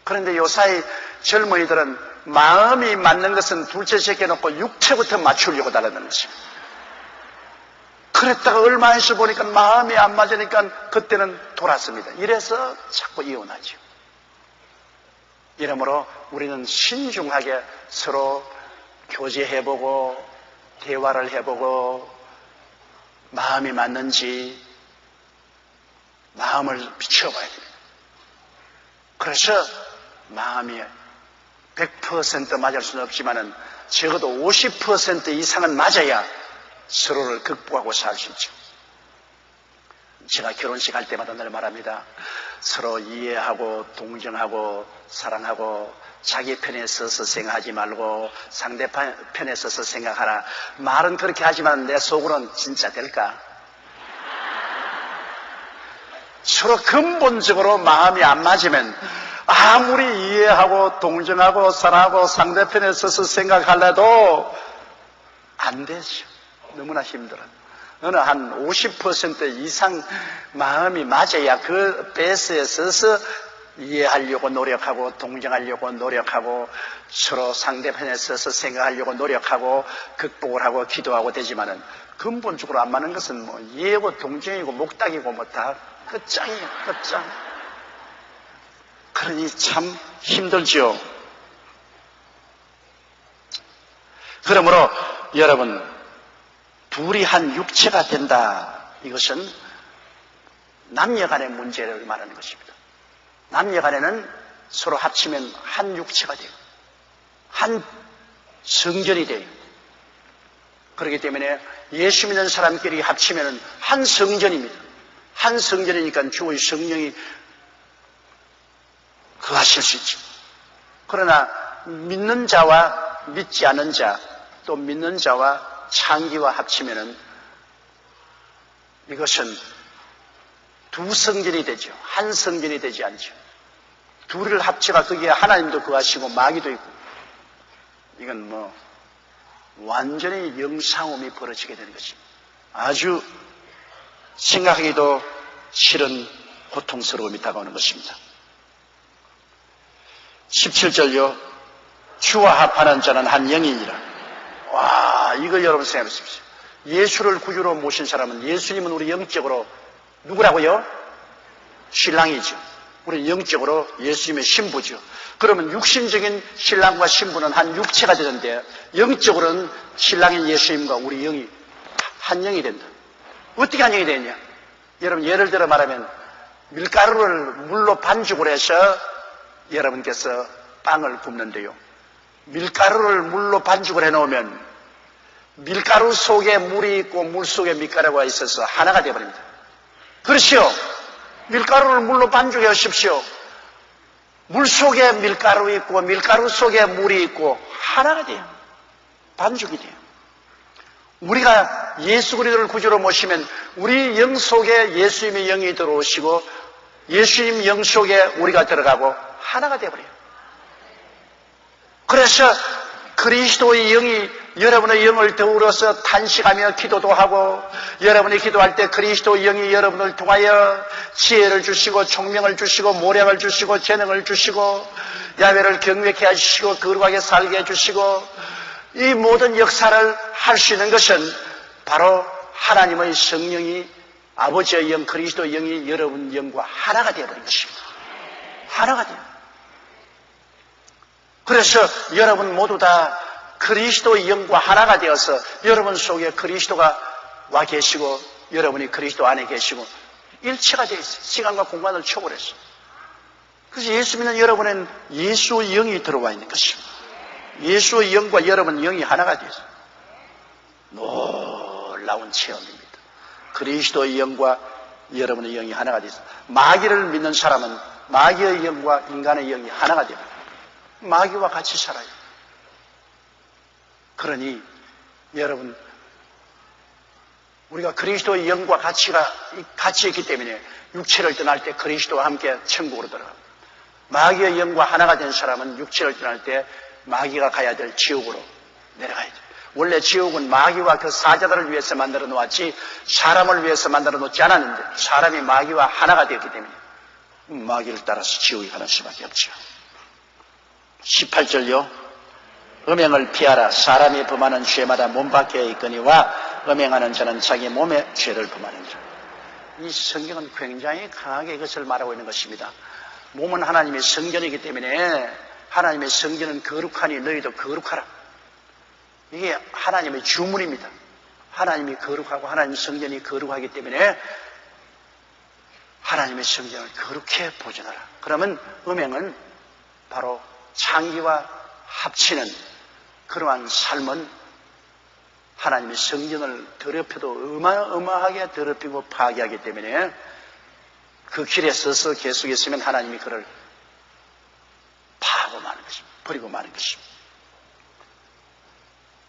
그런데 요사이 젊은이들은 마음이 맞는 것은 둘째 제껴놓고 육체부터 맞추려고 달라는 것입니다. 그랬다가 얼마 있어 보니까 마음이 안 맞으니까 그때는 돌았습니다. 이래서 자꾸 이혼하죠. 이러므로 우리는 신중하게 서로 교제해보고 대화를 해보고 마음이 맞는지 마음을 비춰봐야 됩니다. 그래서 마음이 100% 맞을 수는 없지만은 적어도 50% 이상은 맞아야 서로를 극복하고 살 수 있죠. 제가 결혼식 할 때마다 늘 말합니다. 서로 이해하고 동정하고 사랑하고 자기 편에 서서 생각하지 말고 상대편 편에 서서 생각하라. 말은 그렇게 하지만 내 속으로는 진짜 될까? 서로 근본적으로 마음이 안 맞으면 아무리 이해하고 동정하고 사랑하고 상대편에 서서 생각하려도 안 되죠. 너무나 힘들어요. 어느 한 50% 이상 마음이 맞아야 그 베이스에 서서 이해하려고 노력하고 동정하려고 노력하고 서로 상대편에 서서 생각하려고 노력하고 극복을 하고 기도하고 되지만은 근본적으로 안 맞는 것은 뭐 이해고 동정이고 목닥이고 뭐 다 끝장이에요. 끝장. 그러니 참 힘들죠. 그러므로 여러분, 둘이 한 육체가 된다. 이것은 남녀 간의 문제를 말하는 것입니다. 남녀 간에는 서로 합치면 한 육체가 돼요. 한 성전이 돼요. 그렇기 때문에 예수 믿는 사람끼리 합치면 한 성전입니다. 한 성전이니까 주의 성령이 거하실 수 있죠. 그러나 믿는 자와 믿지 않은 자, 또 믿는 자와 창기와 합치면은 이것은 두 성전이 되죠. 한 성전이 되지 않죠. 둘을 합쳐가 거기에 하나님도 거하시고 마귀도 있고, 이건 뭐 완전히 영상음이 벌어지게 되는 것입니다. 아주 생각하기도 싫은 고통스러움이 다가오는 것입니다. 17절요. 주와 합하는 자는 한 영이니라. 와, 이거 여러분 생각해 보십시오. 예수를 구주로 모신 사람은, 예수님은 우리 영적으로 누구라고요? 신랑이죠. 우리 영적으로 예수님의 신부죠. 그러면 육신적인 신랑과 신부는 한 육체가 되는데 영적으로는 신랑인 예수님과 우리 영이 한 영이 된다. 어떻게 한 영이 되느냐? 여러분, 예를 들어 말하면 밀가루를 물로 반죽을 해서 여러분께서 빵을 굽는데요. 밀가루를 물로 반죽을 해놓으면 밀가루 속에 물이 있고 물 속에 밀가루가 있어서 하나가 되어버립니다. 그렇지요? 밀가루를 물로 반죽해 오십시오. 물 속에 밀가루 있고 밀가루 속에 물이 있고 하나가 돼요. 반죽이 돼요. 우리가 예수 그리스도를 구주로 모시면 우리 영 속에 예수님의 영이 들어오시고 예수님 영 속에 우리가 들어가고 하나가 되어버려요. 그래서 그리스도의 영이 여러분의 영을 더불어서 탄식하며 기도도 하고, 여러분이 기도할 때 그리스도의 영이 여러분을 통하여 지혜를 주시고 총명을 주시고 모략을 주시고 재능을 주시고 야훼를 경외케 하시고 거룩하게 살게 해주시고, 이 모든 역사를 할 수 있는 것은 바로 하나님의 성령이, 아버지의 영, 그리스도의 영이 여러분 영과 하나가 되어버린 것입니다. 하나가 돼요. 그래서 여러분 모두 다 그리스도의 영과 하나가 되어서 여러분 속에 그리스도가 와 계시고 여러분이 그리스도 안에 계시고 일체가 되어 있어요. 시간과 공간을 초월해서. 그래서 예수 믿는 여러분은 예수의 영이 들어와 있는 것입니다. 예수의 영과 여러분 영이 하나가 되어 있어요. 놀라운 체험입니다. 그리스도의 영과 여러분의 영이 하나가 되어 있어요. 마귀를 믿는 사람은 마귀의 영과 인간의 영이 하나가 됩니다. 마귀와 같이 살아요. 그러니 여러분, 우리가 그리스도의 영과 같이 있기 때문에 육체를 떠날 때 그리스도와 함께 천국으로 들어갑니다. 마귀의 영과 하나가 된 사람은 육체를 떠날 때 마귀가 가야 될 지옥으로 내려가야 돼요. 원래 지옥은 마귀와 그 사자들을 위해서 만들어 놓았지 사람을 위해서 만들어 놓지 않았는데 사람이 마귀와 하나가 되었기 때문에 마귀를 따라서 지옥에 가는 수밖에 없죠. 18절요. 음행을 피하라. 사람이 범하는 죄마다 몸 밖에 있거니와 음행하는 자는 자기 몸에 죄를 범하느니라. 이 성경은 굉장히 강하게 이것을 말하고 있는 것입니다. 몸은 하나님의 성전이기 때문에 하나님의 성전은 거룩하니 너희도 거룩하라. 이게 하나님의 주문입니다. 하나님이 거룩하고 하나님의 성전이 거룩하기 때문에 하나님의 성전을 거룩해 보존하라. 그러면 음행은 바로 창기와 합치는 그러한 삶은 하나님의 성전을 더럽혀도 어마어마하게 더럽히고 파괴하기 때문에 그 길에 서서 계속했으면 하나님이 그를 파하고 마는 것입니다. 버리고 마는 것입니다.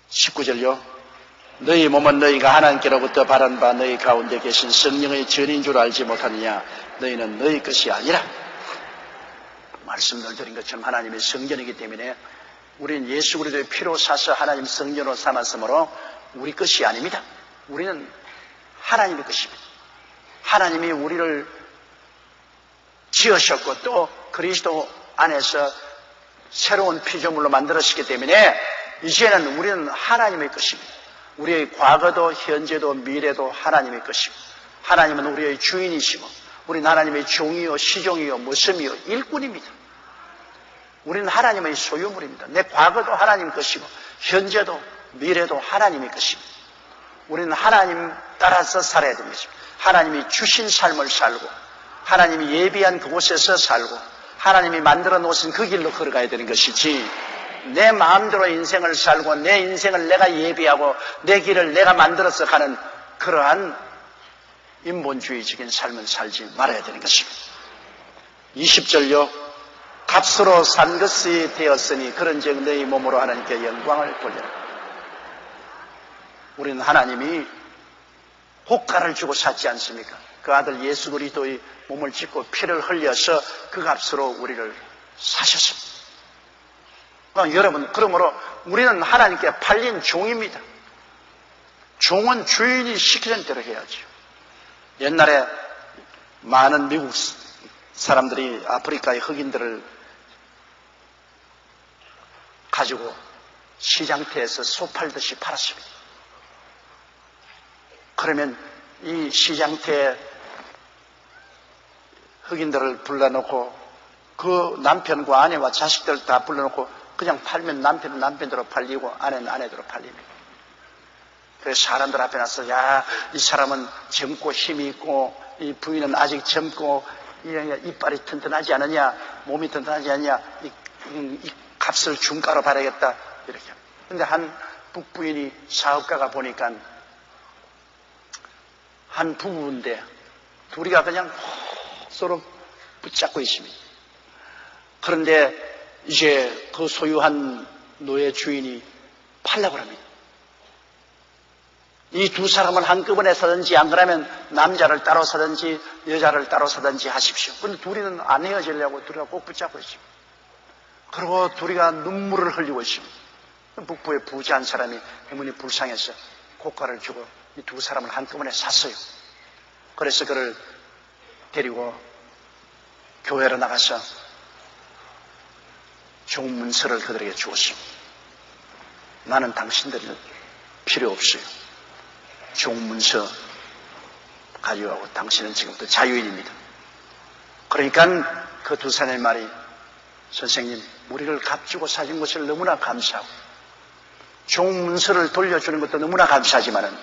19절요. 너희 몸은 너희가 하나님께로부터 받은 바 너희 가운데 계신 성령의 전인 줄 알지 못하느냐. 너희는 너희 것이 아니라. 말씀을 드린 것처럼 하나님의 성전이기 때문에 우리는 예수 그리스도의 피로 사서 하나님 성전으로 삼았으므로 우리 것이 아닙니다. 우리는 하나님의 것입니다. 하나님이 우리를 지으셨고 또 그리스도 안에서 새로운 피조물로 만들었기 때문에 이제는 우리는 하나님의 것입니다. 우리의 과거도 현재도 미래도 하나님의 것입니다. 하나님은 우리의 주인이시고 우리는 하나님의 종이요 시종이요 모섬이요 일꾼입니다. 우리는 하나님의 소유물입니다. 내 과거도 하나님 것이고 현재도 미래도 하나님의 것입니다. 우리는 하나님 따라서 살아야 되는 것입니다. 하나님이 주신 삶을 살고 하나님이 예비한 그곳에서 살고 하나님이 만들어 놓으신 그 길로 걸어가야 되는 것이지 내 마음대로 인생을 살고 내 인생을 내가 예비하고 내 길을 내가 만들어서 가는 그러한 인본주의적인 삶을 살지 말아야 되는 것입니다. 20절요. 값으로 산 것이 되었으니 그런즉 너희 몸으로 하나님께 영광을 돌려라. 우리는 하나님이 호가를 주고 샀지 않습니까? 그 아들 예수 그리스도의 몸을 찢고 피를 흘려서 그 값으로 우리를 사셨습니다. 여러분, 그러므로 우리는 하나님께 팔린 종입니다. 종은 주인이 시키는 대로 해야죠. 옛날에 많은 미국 사람들이 아프리카의 흑인들을 가지고 시장터에서 소 팔듯이 팔았습니다. 그러면 이 시장터에 흑인들을 불러놓고 그 남편과 아내와 자식들 다 불러놓고 그냥 팔면 남편은 남편대로 팔리고 아내는 아내대로 팔립니다. 그래서 사람들 앞에 나서 야, 이 사람은 젊고 힘이 있고 이 부인은 아직 젊고 이빨이 튼튼하지 않느냐, 몸이 튼튼하지 않느냐, 이 값을 중가로 받아야겠다 이렇게. 근데 한 북부인이 사업가가 보니까 한 부부인데 둘이가 그냥 서로 붙잡고 있습니다. 그런데 이제 그 소유한 노예 주인이 팔려고 합니다. 이 두 사람을 한꺼번에 사든지 안 그러면 남자를 따로 사든지 여자를 따로 사든지 하십시오. 그런데 둘이는 안 헤어지려고 둘이가 꼭 붙잡고 있습니다. 그리고 둘이가 눈물을 흘리고 있습니다. 북부의 부자한 사람이 행운이 불쌍해서 고가를 주고 이 두 사람을 한꺼번에 샀어요. 그래서 그를 데리고 교회로 나가서 좋은 문서를 그들에게 주었습니다. 나는 당신들이 필요 없어요. 좋은 문서 가져가고 당신은 지금부터 자유인입니다. 그러니까 그 두 사람의 말이 선생님, 우리를 값주고 사준 것을 너무나 감사하고 좋은 문서를 돌려주는 것도 너무나 감사하지만은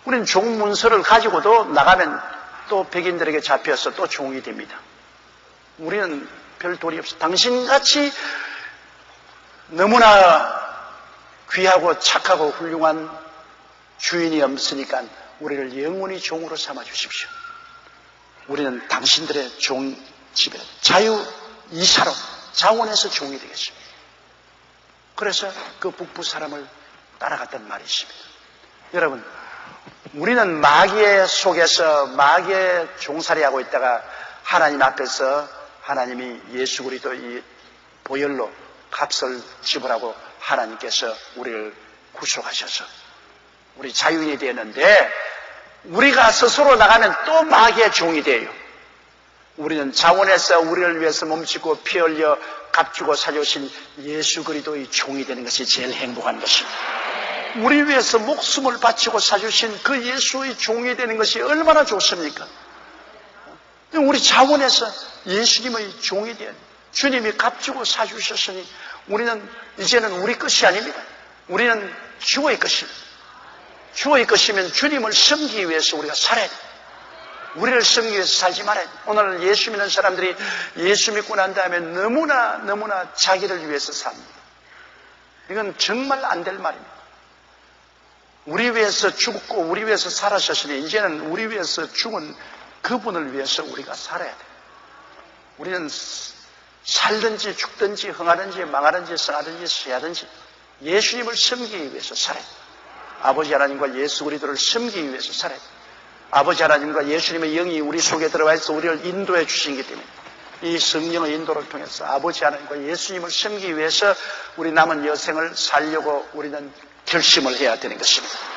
우리는 좋은 문서를 가지고도 나가면 또 백인들에게 잡혀서 또 종이 됩니다. 우리는 별 도리 없어. 당신같이 너무나 귀하고 착하고 훌륭한 주인이 없으니까 우리를 영원히 종으로 삼아 주십시오. 우리는 당신들의 종 집에 자유이사로 자원해서 종이 되겠습니다. 그래서 그 북부 사람을 따라갔단 말이 있습니다. 여러분, 우리는 마귀의 속에서 마귀의 종살이하고 있다가 하나님 앞에서 하나님이 예수 그리스도 이 보혈로 값을 지불하고 하나님께서 우리를 구속하셔서 우리 자유인이 되었는데 우리가 스스로 나가면 또 마귀의 종이 돼요. 우리는 자원에서 우리를 위해서 몸짓고 피 흘려 값주고 사주신 예수 그리스도의 종이 되는 것이 제일 행복한 것입니다. 우리 위해서 목숨을 바치고 사주신 그 예수의 종이 되는 것이 얼마나 좋습니까? 우리 자원에서 예수님의 종이 되어 주님이 값주고 사주셨으니 우리는 이제는 우리 것이 아닙니다. 우리는 주의 것입니다. 주의 것이면 주님을 섬기기 위해서 우리가 살아야 돼요. 우리를 섬기기 위해서 살지 말아야 돼요. 오늘 예수 믿는 사람들이 예수 믿고 난 다음에 너무나 자기를 위해서 삽니다. 이건 정말 안 될 말입니다. 우리 위해서 죽고 우리 위해서 살아셨으니 이제는 우리 위해서 죽은 그분을 위해서 우리가 살아야 돼요. 우리는 살든지 죽든지 흥하든지 망하든지 성하든지 쇠하든지 예수님을 섬기기 위해서 살아야 돼요. 아버지 하나님과 예수 그리스도를 섬기기 위해서 살아야 돼요. 아버지 하나님과 예수님의 영이 우리 속에 들어와 있어 우리를 인도해 주시기 때문에 이 성령의 인도를 통해서 아버지 하나님과 예수님을 섬기기 위해서 우리 남은 여생을 살려고 우리는 결심을 해야 되는 것입니다.